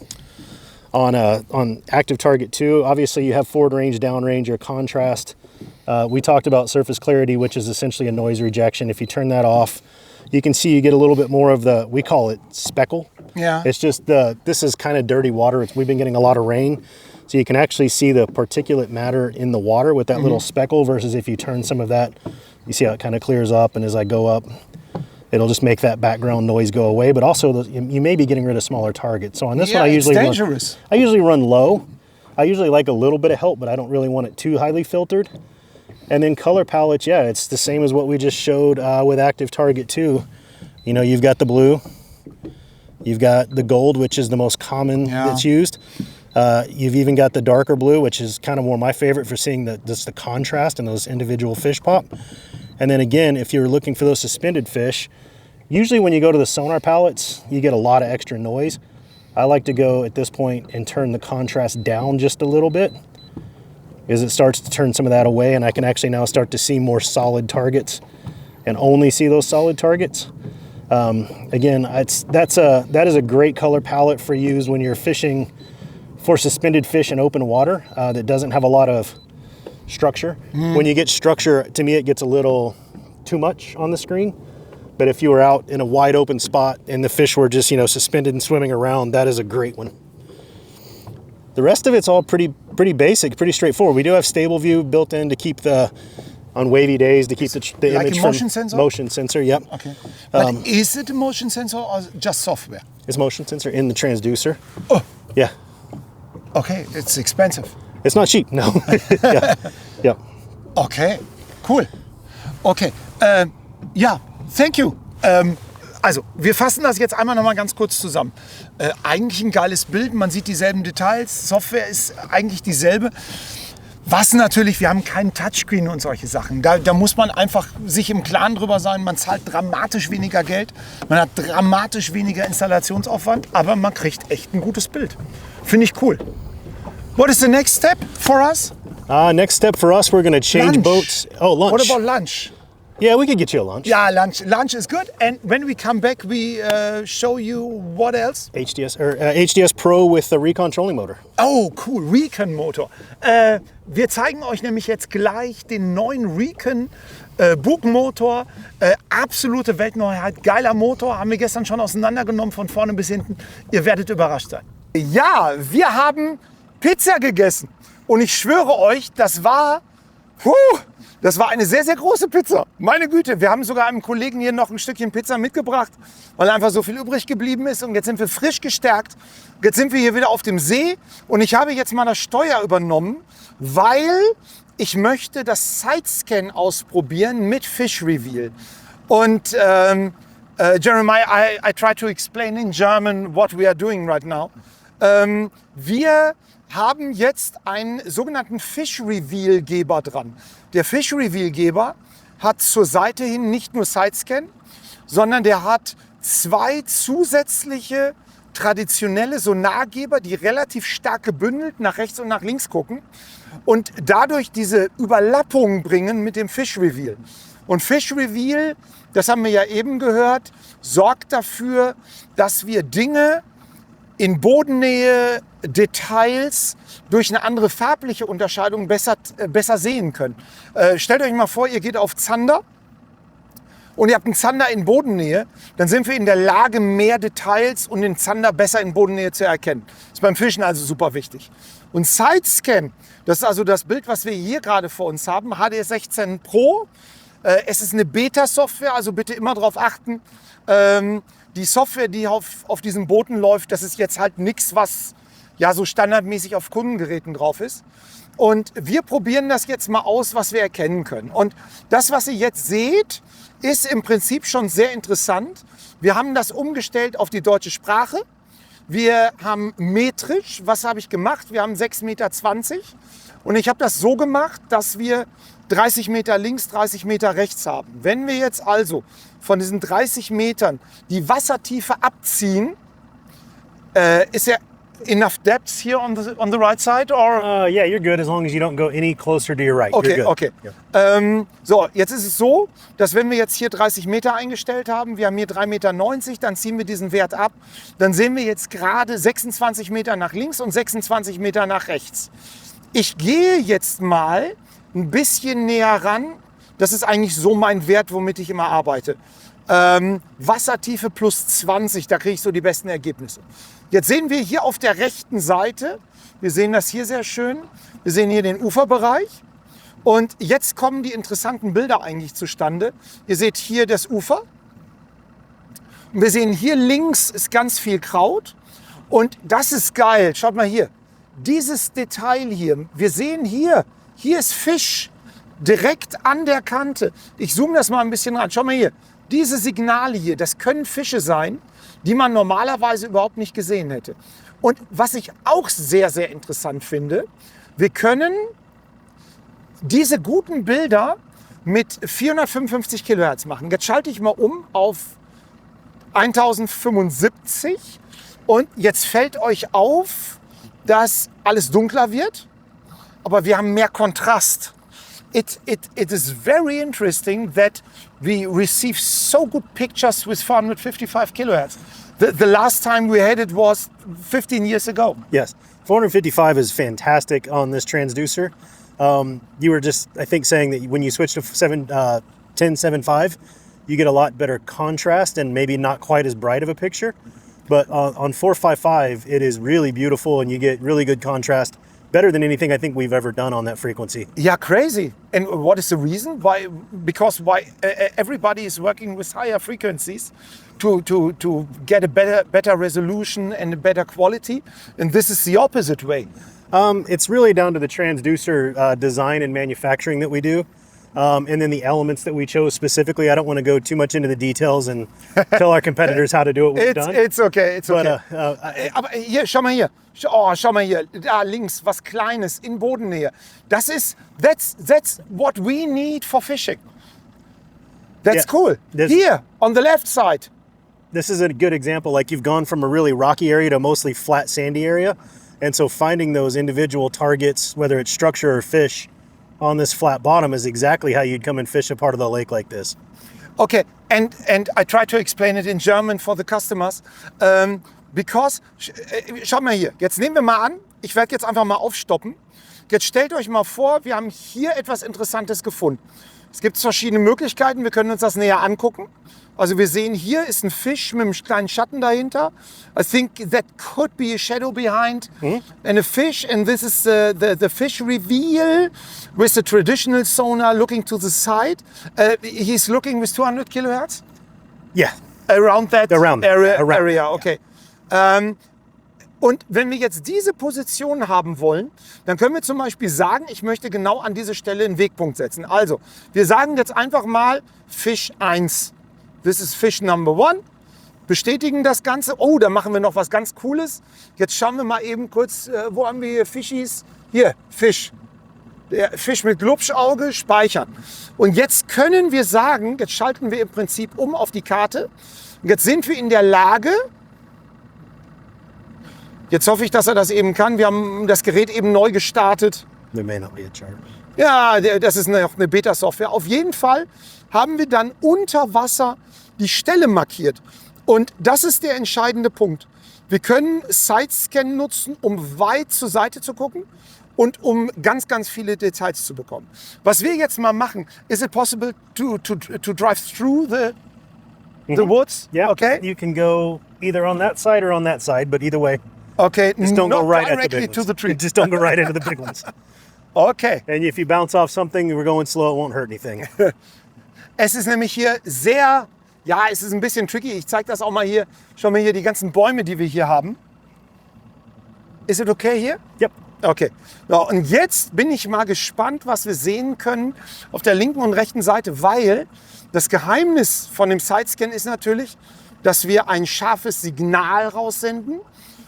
active target 2. Obviously you have forward range, down range, or contrast. We talked about surface clarity, which is essentially a noise rejection. If you turn that off, you can see you get a little bit more of we call it speckle. Yeah. It's just this is kind of dirty water. We've been getting a lot of rain, so you can actually see the particulate matter in the water with that little speckle versus if you turn some of that, you see how it kind of clears up, and as I go up, it'll just make that background noise go away, but also you may be getting rid of smaller targets. So on this one, I usually run low. I usually like a little bit of help, but I don't really want it too highly filtered. And then color palettes, yeah, it's the same as what we just showed with Active Target 2. You know, you've got the blue, you've got the gold, which is the most common that's used. You've even got the darker blue, which is kind of more my favorite for seeing just the contrast and those individual fish pop. And then again, if you're looking for those suspended fish, usually when you go to the sonar palettes, you get a lot of extra noise. I like to go at this point and turn the contrast down just a little bit, because it starts to turn some of that away, and I can actually now start to see more solid targets and only see those solid targets. Again, that is a great color palette for use when you're fishing for suspended fish in open water that doesn't have a lot of structure. When you get structure, to me, it gets a little too much on the screen. But if you were out in a wide open spot and the fish were just, you know, suspended and swimming around, that is a great one. The rest of it's all pretty basic, pretty straightforward. We do have stable view built in to keep on wavy days, to keep the like image a motion sensor? Motion sensor, yep. Okay. But is it a motion sensor or just software? It's motion sensor in the transducer. Oh. Yeah. Okay, it's expensive. It's not cheap, no. Yeah. Okay, cool. Okay, ja, thank you. Also, wir fassen das jetzt einmal noch mal ganz kurz zusammen. Eigentlich ein geiles Bild, man sieht dieselben Details, Software ist eigentlich dieselbe. Was natürlich, wir haben keinen Touchscreen und solche Sachen. Da muss man einfach sich im Klaren drüber sein. Man zahlt dramatisch weniger Geld, man hat dramatisch weniger Installationsaufwand, aber man kriegt echt ein gutes Bild. Finde ich cool. What is the next step for us? Next step for us, we're going to change Lunch. boats. Oh, lunch. What about lunch? Yeah, we could get you a lunch. Yeah, lunch. Lunch is good. And when we come back, we show you what else? HDS Pro with the RECON trolling motor. Oh, cool. RECON Motor. Wir zeigen euch nämlich jetzt gleich den neuen RECON Bugmotor. Absolute Weltneuheit. Geiler Motor. Haben wir gestern schon auseinandergenommen von vorne bis hinten. Ihr werdet überrascht sein. Ja, wir haben Pizza gegessen. Und ich schwöre euch, das war eine sehr, sehr große Pizza. Meine Güte, wir haben sogar einem Kollegen hier noch ein Stückchen Pizza mitgebracht, weil einfach so viel übrig geblieben ist. Und jetzt sind wir frisch gestärkt. Jetzt sind wir hier wieder auf dem See. Und ich habe jetzt mal das Steuer übernommen, weil ich möchte das SideScan ausprobieren mit FishReveal. Und Jeremiah, I try to explain in German what we are doing right now. Wir haben jetzt einen sogenannten FishReveal-Geber dran. Der FishReveal-Geber hat zur Seite hin nicht nur SideScan, sondern der hat zwei zusätzliche traditionelle Sonargeber, die relativ stark gebündelt nach rechts und nach links gucken und dadurch diese Überlappung bringen mit dem FishReveal. Und FishReveal, das haben wir ja eben gehört, sorgt dafür, dass wir Dinge in Bodennähe, Details durch eine andere farbliche Unterscheidung besser sehen können. Stellt euch mal vor, ihr geht auf Zander und ihr habt einen Zander in Bodennähe, dann sind wir in der Lage, mehr Details und den Zander besser in Bodennähe zu erkennen. Das ist beim Fischen also super wichtig. Und SideScan, das ist also das Bild, was wir hier gerade vor uns haben, HDS 16 Pro. Es ist eine Beta-Software, also bitte immer darauf achten. Die Software, die auf diesen Booten läuft, das ist jetzt halt nichts, was ja so standardmäßig auf Kundengeräten drauf ist. Und wir probieren das jetzt mal aus, was wir erkennen können. Und das, was ihr jetzt seht, ist im Prinzip schon sehr interessant. Wir haben das umgestellt auf die deutsche Sprache. Wir haben metrisch, was habe ich gemacht? Wir haben 6,20 Meter. Und ich habe das so gemacht, dass wir 30 Meter links, 30 Meter rechts haben. Wenn wir jetzt also von diesen 30 Metern die Wassertiefe abziehen, ist ja enough depth here on the right side, or? Yeah, you're good as long as you don't go any closer to your right. Okay, okay. Yeah. So, jetzt ist es so, dass wenn wir jetzt hier 30 Meter eingestellt haben, wir haben hier 3,90 Meter, dann ziehen wir diesen Wert ab, dann sehen wir jetzt gerade 26 Meter nach links und 26 Meter nach rechts. Ich gehe jetzt mal ein bisschen näher ran. Das ist eigentlich so mein Wert, womit ich immer arbeite. Wassertiefe plus 20, da kriege ich so die besten Ergebnisse. Jetzt sehen wir hier auf der rechten Seite, wir sehen das hier sehr schön, wir sehen hier den Uferbereich und jetzt kommen die interessanten Bilder eigentlich zustande. Ihr seht hier das Ufer und wir sehen hier links ist ganz viel Kraut und das ist geil. Schaut mal hier, dieses Detail hier, wir sehen hier ist Fisch direkt an der Kante. Ich zoome das mal ein bisschen ran. Schau mal hier, diese Signale hier, das können Fische sein, die man normalerweise überhaupt nicht gesehen hätte. Und was ich auch sehr, sehr interessant finde, wir können diese guten Bilder mit 455 Kilohertz machen. Jetzt schalte ich mal um auf 1075 und jetzt fällt euch auf, dass alles dunkler wird, aber wir haben mehr Kontrast. It is very interesting that we receive so good pictures with 455 kilohertz. The last time we had it was 15 years ago. Yes, 455 is fantastic on this transducer. You were just, I think, saying that when you switch to 1075, you get a lot better contrast and maybe not quite as bright of a picture. But on 455, it is really beautiful and you get really good contrast. Better than anything I think we've ever done on that frequency. Yeah, crazy. And what is the reason? Why? Because everybody is working with higher frequencies to get a better resolution and a better quality. And this is the opposite way. It's really down to the transducer design and manufacturing that we do. And then the elements that we chose specifically. I don't want to go too much into the details and tell our competitors how to do what we've done. It's okay, it's okay. But, aber hier, schau mal hier. Oh, schau mal hier. Da links, was Kleines in Bodennähe. That's what we need for fishing. That's cool. Here, on the left side. This is a good example. Like you've gone from a really rocky area to a mostly flat, sandy area. And so finding those individual targets, whether it's structure or fish, on this flat bottom is exactly how you'd come and fish a part of the lake like this. Okay, and I try to explain it in German for the customers. Because, schaut mal hier, jetzt nehmen wir mal an, ich werde jetzt einfach mal aufstoppen. Jetzt stellt euch mal vor, wir haben hier etwas Interessantes gefunden. Es gibt verschiedene Möglichkeiten, wir können uns das näher angucken. Also wir sehen, hier ist ein Fisch mit einem kleinen Schatten dahinter. I think that could be a shadow behind and a fish. And this is the FishReveal with the traditional sonar looking to the side. He's looking with 200 kilohertz? Yeah. Around that area, okay. Yeah. Und wenn wir jetzt diese Position haben wollen, dann können wir zum Beispiel sagen, ich möchte genau an diese Stelle einen Wegpunkt setzen. Also, wir sagen jetzt einfach mal Fisch 1. This is Fish number 1. Bestätigen das Ganze. Oh, da machen wir noch was ganz Cooles. Jetzt schauen wir mal eben kurz, wo haben wir hier Fischis? Hier, Fisch. Der Fisch mit Glubschauge, speichern. Und jetzt können wir sagen, jetzt schalten wir im Prinzip um auf die Karte. Und jetzt sind wir in der Lage, jetzt hoffe ich, dass er das eben kann. Wir haben das Gerät eben neu gestartet. There may not be a chart. Ja, das ist noch eine Beta-Software. Auf jeden Fall haben wir dann unter Wasser die Stelle markiert. Und das ist der entscheidende Punkt. Wir können SideScan nutzen, um weit zur Seite zu gucken und um ganz, ganz viele Details zu bekommen. Was wir jetzt mal machen, is it possible to drive through the woods? Yeah, okay. You can go either on that side or on that side, but either way. Okay, just don't go right at the directly big to ones. the tree. Just don't go right into the big ones. Okay. And if you bounce off something, we're going slow, it won't hurt anything. Es ist nämlich hier sehr, ja, es ist ein bisschen tricky. Ich zeige das auch mal hier. Schau mal hier die ganzen Bäume, die wir hier haben. Is it okay hier? Yep. Okay. So, und jetzt bin ich mal gespannt, was wir sehen können auf der linken und rechten Seite, weil das Geheimnis von dem SideScan ist natürlich, dass wir ein scharfes Signal raussenden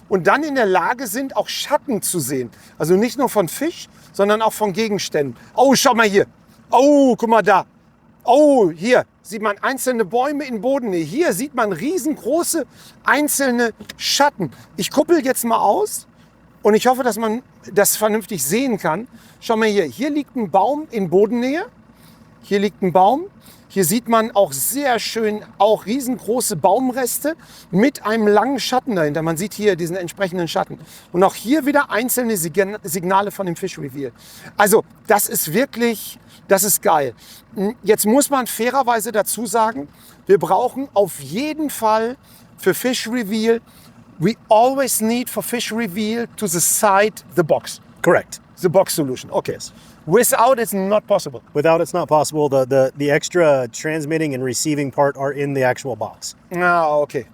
und dann in der Lage sind, auch Schatten zu sehen. Also nicht nur von Fisch, sondern auch von Gegenständen. Oh, schau mal hier. Oh, guck mal da. Oh, hier sieht man einzelne Bäume in Bodennähe. Hier sieht man riesengroße einzelne Schatten. Ich kuppel jetzt mal aus und ich hoffe, dass man das vernünftig sehen kann. Schau mal hier. Hier liegt ein Baum in Bodennähe. Hier liegt ein Baum. Hier sieht man auch sehr schön auch riesengroße Baumreste mit einem langen Schatten dahinter. Man sieht hier diesen entsprechenden Schatten. Und auch hier wieder einzelne Signale von dem FishReveal. Also das ist wirklich, das ist geil. Jetzt muss man fairerweise dazu sagen, wir brauchen auf jeden Fall für FishReveal, we always need for FishReveal to the side the box. Correct. The box solution, okay. Yes. Without it's not possible. Without it's not possible. The extra transmitting and receiving part are in the actual box. Ah, okay.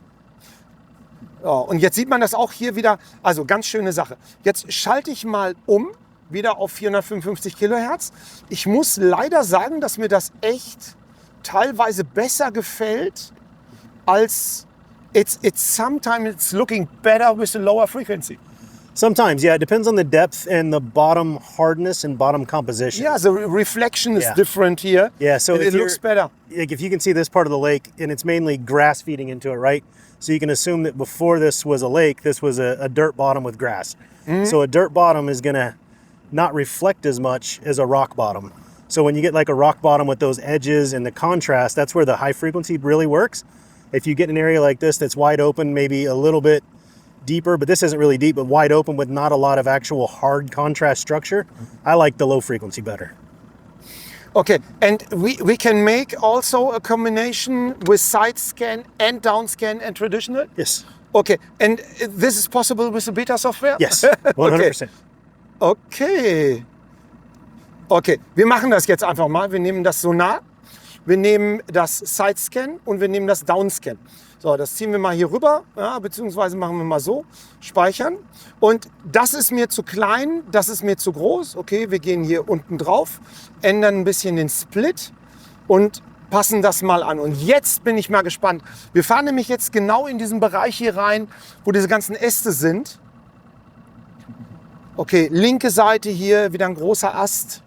Ja, und jetzt sieht man das auch hier wieder, also ganz schöne Sache. Jetzt schalte ich mal um, wieder auf 455 Kilohertz. Ich muss leider sagen, dass mir das echt teilweise besser gefällt, als it's sometimes it's looking better with a lower frequency. Sometimes, yeah, it depends on the depth and the bottom hardness and bottom composition. Yeah, the reflection is different here. Yeah, so it looks better. Like if you can see this part of the lake, and it's mainly grass feeding into it, right? So you can assume that before this was a lake, this was a dirt bottom with grass. So a dirt bottom is gonna not reflect as much as a rock bottom. So when you get like a rock bottom with those edges and the contrast, that's where the high frequency really works. If you get an area like this that's wide open, maybe a little bit deeper, but this isn't really deep, but wide open with not a lot of actual hard contrast structure, I like the low frequency better. Okay, and we can make also a combination with SideScan and downscan and traditional? Yes. Okay, and this is possible with the beta software? Yes, 100%. Okay. Okay, wir machen das jetzt einfach mal. Wir nehmen das Sonar, wir nehmen das SideScan und wir nehmen das Downscan. So, das ziehen wir mal hier rüber, ja, beziehungsweise machen wir mal so, speichern. Und das ist mir zu klein, das ist mir zu groß. Okay, wir gehen hier unten drauf, ändern ein bisschen den Split und passen das mal an. Und jetzt bin ich mal gespannt. Wir fahren nämlich jetzt genau in diesen Bereich hier rein, wo diese ganzen Äste sind. Okay, linke Seite hier, wieder ein großer Ast.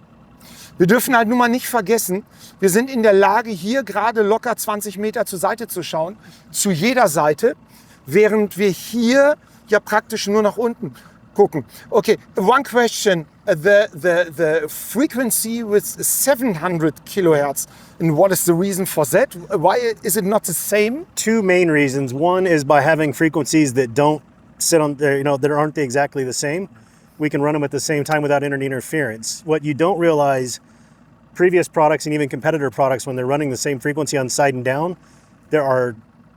Wir dürfen halt nur mal nicht vergessen, wir sind in der Lage, hier gerade locker 20 Meter zur Seite zu schauen, zu jeder Seite, während wir hier ja praktisch nur nach unten gucken. Okay, one question, the frequency with 700 kilohertz, and what is the reason for that? Why is it not the same? Two main reasons. One is by having frequencies that don't sit on there, that aren't exactly the same. We can run them at the same time without any interference. What you don't realize, previous products and even competitor products, when they're running the same frequency on side and down, there are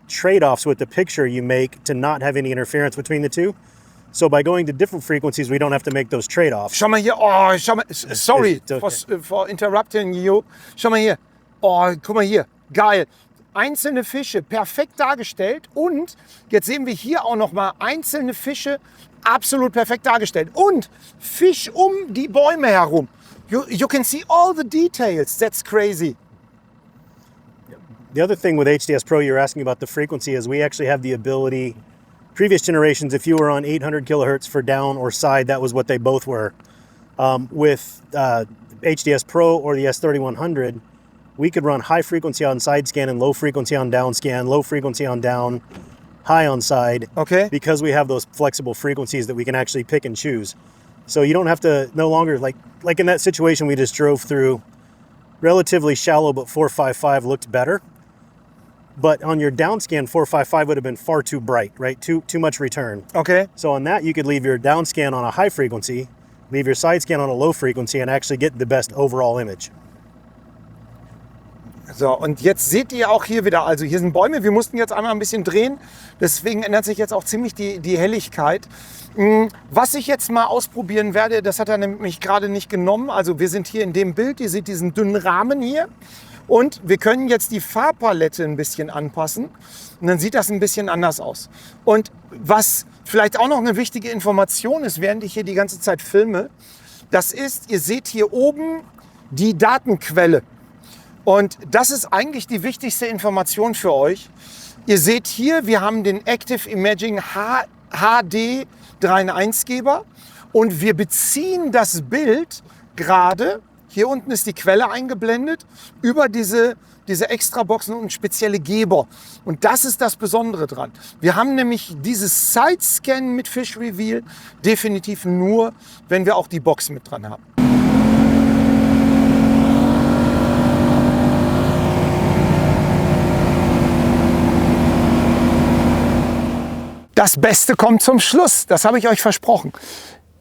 trade-offs with the picture you make to not have any interference between the two. So by going to different frequencies, we don't have to make those trade-offs. Schau mal hier, oh, schau mal, sorry for interrupting you. Schau mal hier, oh, guck mal hier, geil. Einzelne Fische, perfekt dargestellt, und jetzt sehen wir hier auch noch mal einzelne Fische, absolut perfekt dargestellt, und Fisch um die Bäume herum. You can see all the details. That's crazy. The other thing with HDS Pro, you're asking about the frequency, is we actually have the ability, previous generations, if you were on 800 kilohertz for down or side, that was what they both were. With HDS Pro or the S3100, we could run high frequency on side scan and low frequency on down scan, low frequency on down, high on side. Okay. Because we have those flexible frequencies that we can actually pick and choose. So you don't have to no longer, like in that situation we just drove through, relatively shallow, but 455 looked better. But on your down scan, 455 would have been far too bright, right? Too much return. Okay. So on that, you could leave your down scan on a high frequency, leave your side scan on a low frequency, and actually get the best overall image. So, und jetzt seht ihr auch hier wieder, also hier sind Bäume, wir mussten jetzt einmal ein bisschen drehen, deswegen ändert sich jetzt auch ziemlich die Helligkeit. Was ich jetzt mal ausprobieren werde, das hat er nämlich gerade nicht genommen, also wir sind hier in dem Bild, ihr seht diesen dünnen Rahmen hier, und wir können jetzt die Farbpalette ein bisschen anpassen und dann sieht das ein bisschen anders aus. Und was vielleicht auch noch eine wichtige Information ist, während ich hier die ganze Zeit filme, das ist, ihr seht hier oben die Datenquelle. Und das ist eigentlich die wichtigste Information für euch. Ihr seht hier, wir haben den Active Imaging HD 3-in-1 Geber und wir beziehen das Bild gerade, hier unten ist die Quelle eingeblendet, über diese Extraboxen und spezielle Geber. Und das ist das Besondere dran. Wir haben nämlich dieses Side-Scan mit FishReveal definitiv nur, wenn wir auch die Box mit dran haben. Das Beste kommt zum Schluss, das habe ich euch versprochen.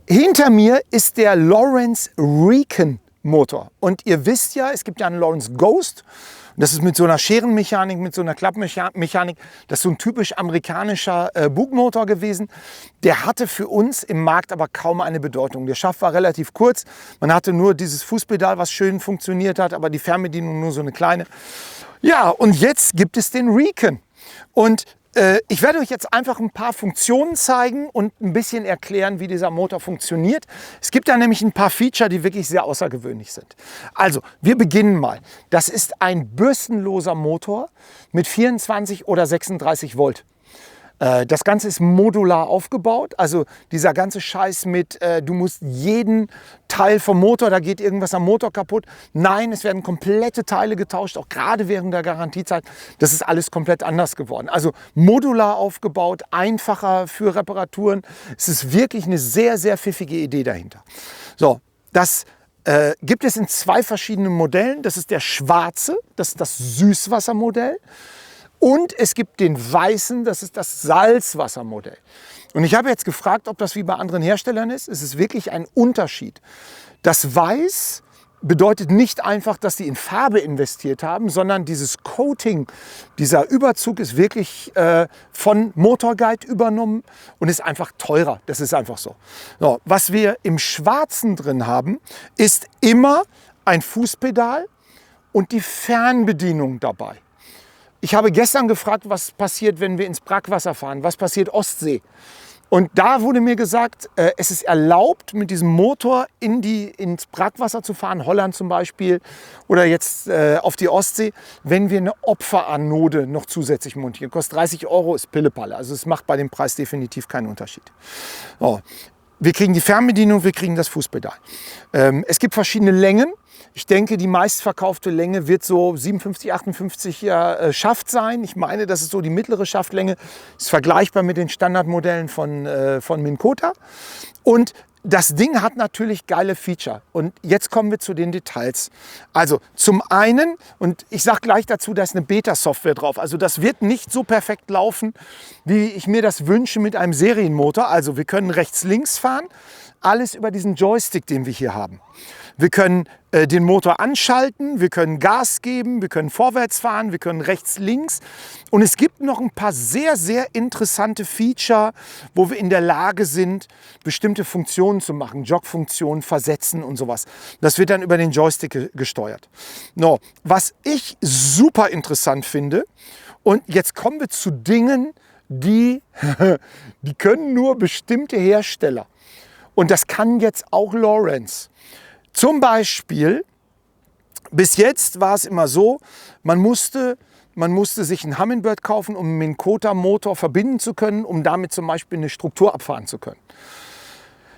Hinter mir ist der Lowrance RECON Motor. Und ihr wisst ja, es gibt ja einen Lowrance Ghost. Das ist mit so einer Scherenmechanik, mit so einer Klappmechanik. Das ist so ein typisch amerikanischer Bugmotor gewesen. Der hatte für uns im Markt aber kaum eine Bedeutung. Der Schaft war relativ kurz. Man hatte nur dieses Fußpedal, was schön funktioniert hat, aber die Fernbedienung nur so eine kleine. Ja, und jetzt gibt es den RECON. Und ich werde euch jetzt einfach ein paar Funktionen zeigen und ein bisschen erklären, wie dieser Motor funktioniert. Es gibt da nämlich ein paar Feature, die wirklich sehr außergewöhnlich sind. Also, wir beginnen mal. Das ist ein bürstenloser Motor mit 24 oder 36 Volt. Das Ganze ist modular aufgebaut, also dieser ganze Scheiß mit, du musst jeden Teil vom Motor, da geht irgendwas am Motor kaputt. Nein, es werden komplette Teile getauscht, auch gerade während der Garantiezeit. Das ist alles komplett anders geworden. Also modular aufgebaut, einfacher für Reparaturen. Es ist wirklich eine sehr, sehr pfiffige Idee dahinter. So, das gibt es in zwei verschiedenen Modellen. Das ist der schwarze, das ist das Süßwassermodell. Und es gibt den weißen, das ist das Salzwassermodell. Und ich habe jetzt gefragt, ob das wie bei anderen Herstellern ist. Es ist wirklich ein Unterschied. Das Weiß bedeutet nicht einfach, dass die in Farbe investiert haben, sondern dieses Coating, dieser Überzug ist wirklich von Motorguide übernommen und ist einfach teurer. Das ist einfach so. So, was wir im Schwarzen drin haben, ist immer ein Fußpedal und die Fernbedienung dabei. Ich habe gestern gefragt, was passiert, wenn wir ins Brackwasser fahren. Was passiert Ostsee? Und da wurde mir gesagt, es ist erlaubt, mit diesem Motor ins Brackwasser zu fahren, Holland zum Beispiel, oder jetzt auf die Ostsee, wenn wir eine Opferanode noch zusätzlich montieren. Kostet 30 €, ist Pillepalle. Also es macht bei dem Preis definitiv keinen Unterschied. So. Wir kriegen die Fernbedienung, wir kriegen das Fußpedal. Es gibt verschiedene Längen. Ich denke, die meistverkaufte Länge wird so 57, 58 Schaft sein. Ich meine, das ist so die mittlere Schaftlänge. Ist vergleichbar mit den Standardmodellen von Minn Kota. Und das Ding hat natürlich geile Feature. Und jetzt kommen wir zu den Details. Also zum einen, und ich sage gleich dazu, da ist eine Beta-Software drauf. Also das wird nicht so perfekt laufen, wie ich mir das wünsche mit einem Serienmotor. Also wir können rechts-links fahren. Alles über diesen Joystick, den wir hier haben. Wir können den Motor anschalten, wir können Gas geben, wir können vorwärts fahren, wir können rechts, links. Und es gibt noch ein paar sehr, sehr interessante Feature, wo wir in der Lage sind, bestimmte Funktionen zu machen. Jogfunktionen, versetzen und sowas. Das wird dann über den Joystick gesteuert. No, was ich super interessant finde, und jetzt kommen wir zu Dingen, die können nur bestimmte Hersteller. Und das kann jetzt auch Lowrance. Zum Beispiel, bis jetzt war es immer so, man musste sich einen Humminbird kaufen, um einen Minn Kota Motor verbinden zu können, um damit zum Beispiel eine Struktur abfahren zu können.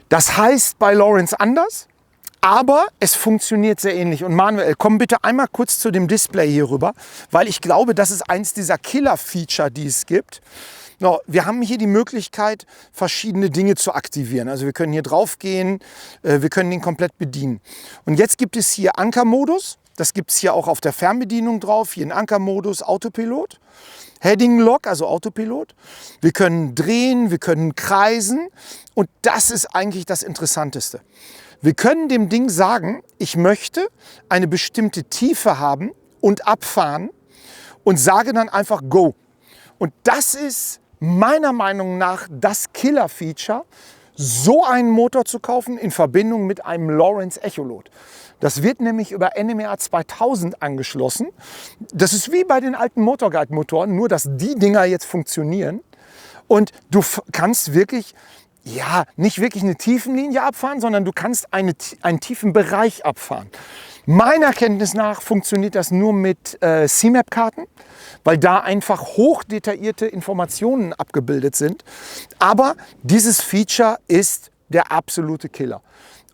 Das heißt bei Lowrance anders, aber es funktioniert sehr ähnlich. Und Manuel, komm bitte einmal kurz zu dem Display hier rüber, weil ich glaube, das ist eins dieser Killer-Feature, die es gibt. No, wir haben hier die Möglichkeit, verschiedene Dinge zu aktivieren. Also wir können hier drauf gehen, wir können den komplett bedienen. Und jetzt gibt es hier Ankermodus. Das gibt es hier auch auf der Fernbedienung drauf. Hier in Ankermodus, Autopilot. Heading Lock, also Autopilot. Wir können drehen, wir können kreisen. Und das ist eigentlich das Interessanteste. Wir können dem Ding sagen, ich möchte eine bestimmte Tiefe haben und abfahren und sage dann einfach Go. Und das ist meiner Meinung nach das Killer-Feature, so einen Motor zu kaufen in Verbindung mit einem Lowrance Echolot. Das wird nämlich über NMR 2000 angeschlossen. Das ist wie bei den alten Motorguide-Motoren, nur dass die Dinger jetzt funktionieren. Und du kannst wirklich, ja, nicht wirklich eine Tiefenlinie abfahren, sondern du kannst einen tiefen Bereich abfahren. Meiner Kenntnis nach funktioniert das nur mit C-Map-Karten, weil da einfach hochdetaillierte Informationen abgebildet sind. Aber dieses Feature ist der absolute Killer.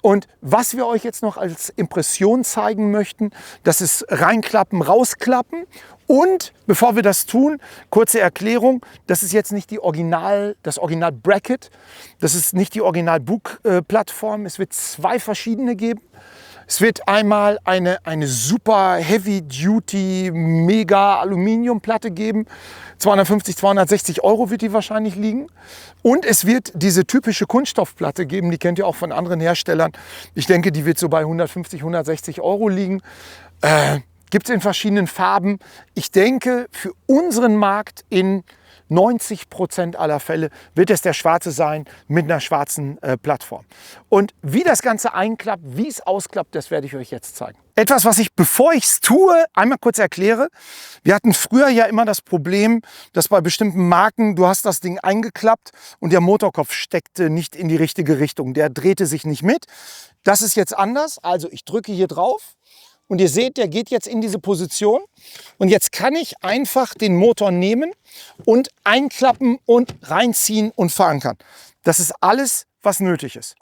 Und was wir euch jetzt noch als Impression zeigen möchten, das ist reinklappen, rausklappen. Und bevor wir das tun, kurze Erklärung, das ist jetzt nicht das Original Bracket, das ist nicht die Original Bug-Plattform. Es wird zwei verschiedene geben. Es wird einmal eine super Heavy-Duty, mega Aluminiumplatte geben. 250, 260 € wird die wahrscheinlich liegen. Und es wird diese typische Kunststoffplatte geben, die kennt ihr auch von anderen Herstellern. Ich denke, die wird so bei 150, 160 € liegen. Gibt es in verschiedenen Farben. Ich denke, für unseren Markt in 90% aller Fälle wird es der schwarze sein mit einer schwarzen Plattform. Und wie das Ganze einklappt, wie es ausklappt, das werde ich euch jetzt zeigen. Etwas, was ich, bevor ich es tue, einmal kurz erkläre. Wir hatten früher ja immer das Problem, dass bei bestimmten Marken, du hast das Ding eingeklappt und der Motorkopf steckte nicht in die richtige Richtung. Der drehte sich nicht mit. Das ist jetzt anders. Also ich drücke hier drauf und ihr seht, der geht jetzt in diese Position. Und jetzt kann ich einfach den Motor nehmen und einklappen und reinziehen und verankern. Das ist alles, was nötig ist.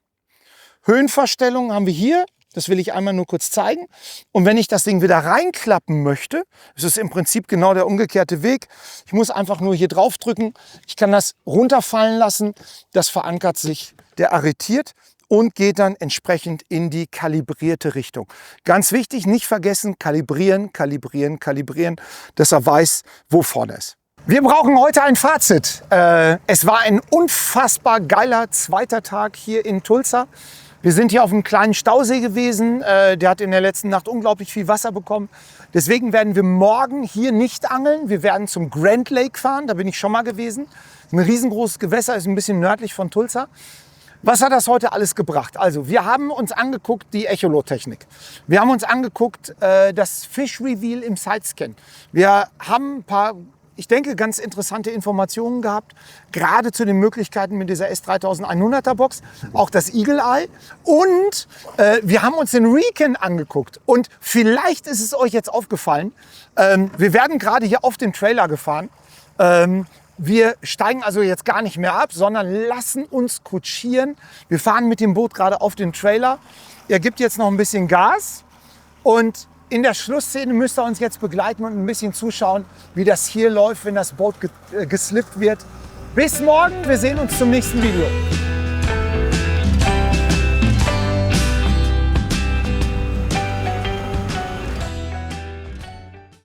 Höhenverstellung haben wir hier. Das will ich einmal nur kurz zeigen. Und wenn ich das Ding wieder reinklappen möchte, ist es im Prinzip genau der umgekehrte Weg. Ich muss einfach nur hier drauf drücken. Ich kann das runterfallen lassen. Das verankert sich, der arretiert und geht dann entsprechend in die kalibrierte Richtung. Ganz wichtig, nicht vergessen, kalibrieren, kalibrieren, kalibrieren, dass er weiß, wo vorne ist. Wir brauchen heute ein Fazit. Es war ein unfassbar geiler zweiter Tag hier in Tulsa. Wir sind hier auf einem kleinen Stausee gewesen. Der hat in der letzten Nacht unglaublich viel Wasser bekommen. Deswegen werden wir morgen hier nicht angeln. Wir werden zum Grand Lake fahren. Da bin ich schon mal gewesen. Ein riesengroßes Gewässer, ist ein bisschen nördlich von Tulsa. Was hat das heute alles gebracht? Also, wir haben uns angeguckt die Echolottechnik. Wir haben uns angeguckt das FishReveal im SideScan. Wir haben ein paar, ich denke, ganz interessante Informationen gehabt, gerade zu den Möglichkeiten mit dieser S3100er Box, auch das Eagle Eye. Und wir haben uns den RECON angeguckt. Und vielleicht ist es euch jetzt aufgefallen, wir werden gerade hier auf den Trailer gefahren. Wir steigen also jetzt gar nicht mehr ab, sondern lassen uns kutschieren. Wir fahren mit dem Boot gerade auf den Trailer. Er gibt jetzt noch ein bisschen Gas und in der Schlussszene müsst ihr uns jetzt begleiten und ein bisschen zuschauen, wie das hier läuft, wenn das Boot geslippt wird. Bis morgen, wir sehen uns zum nächsten Video.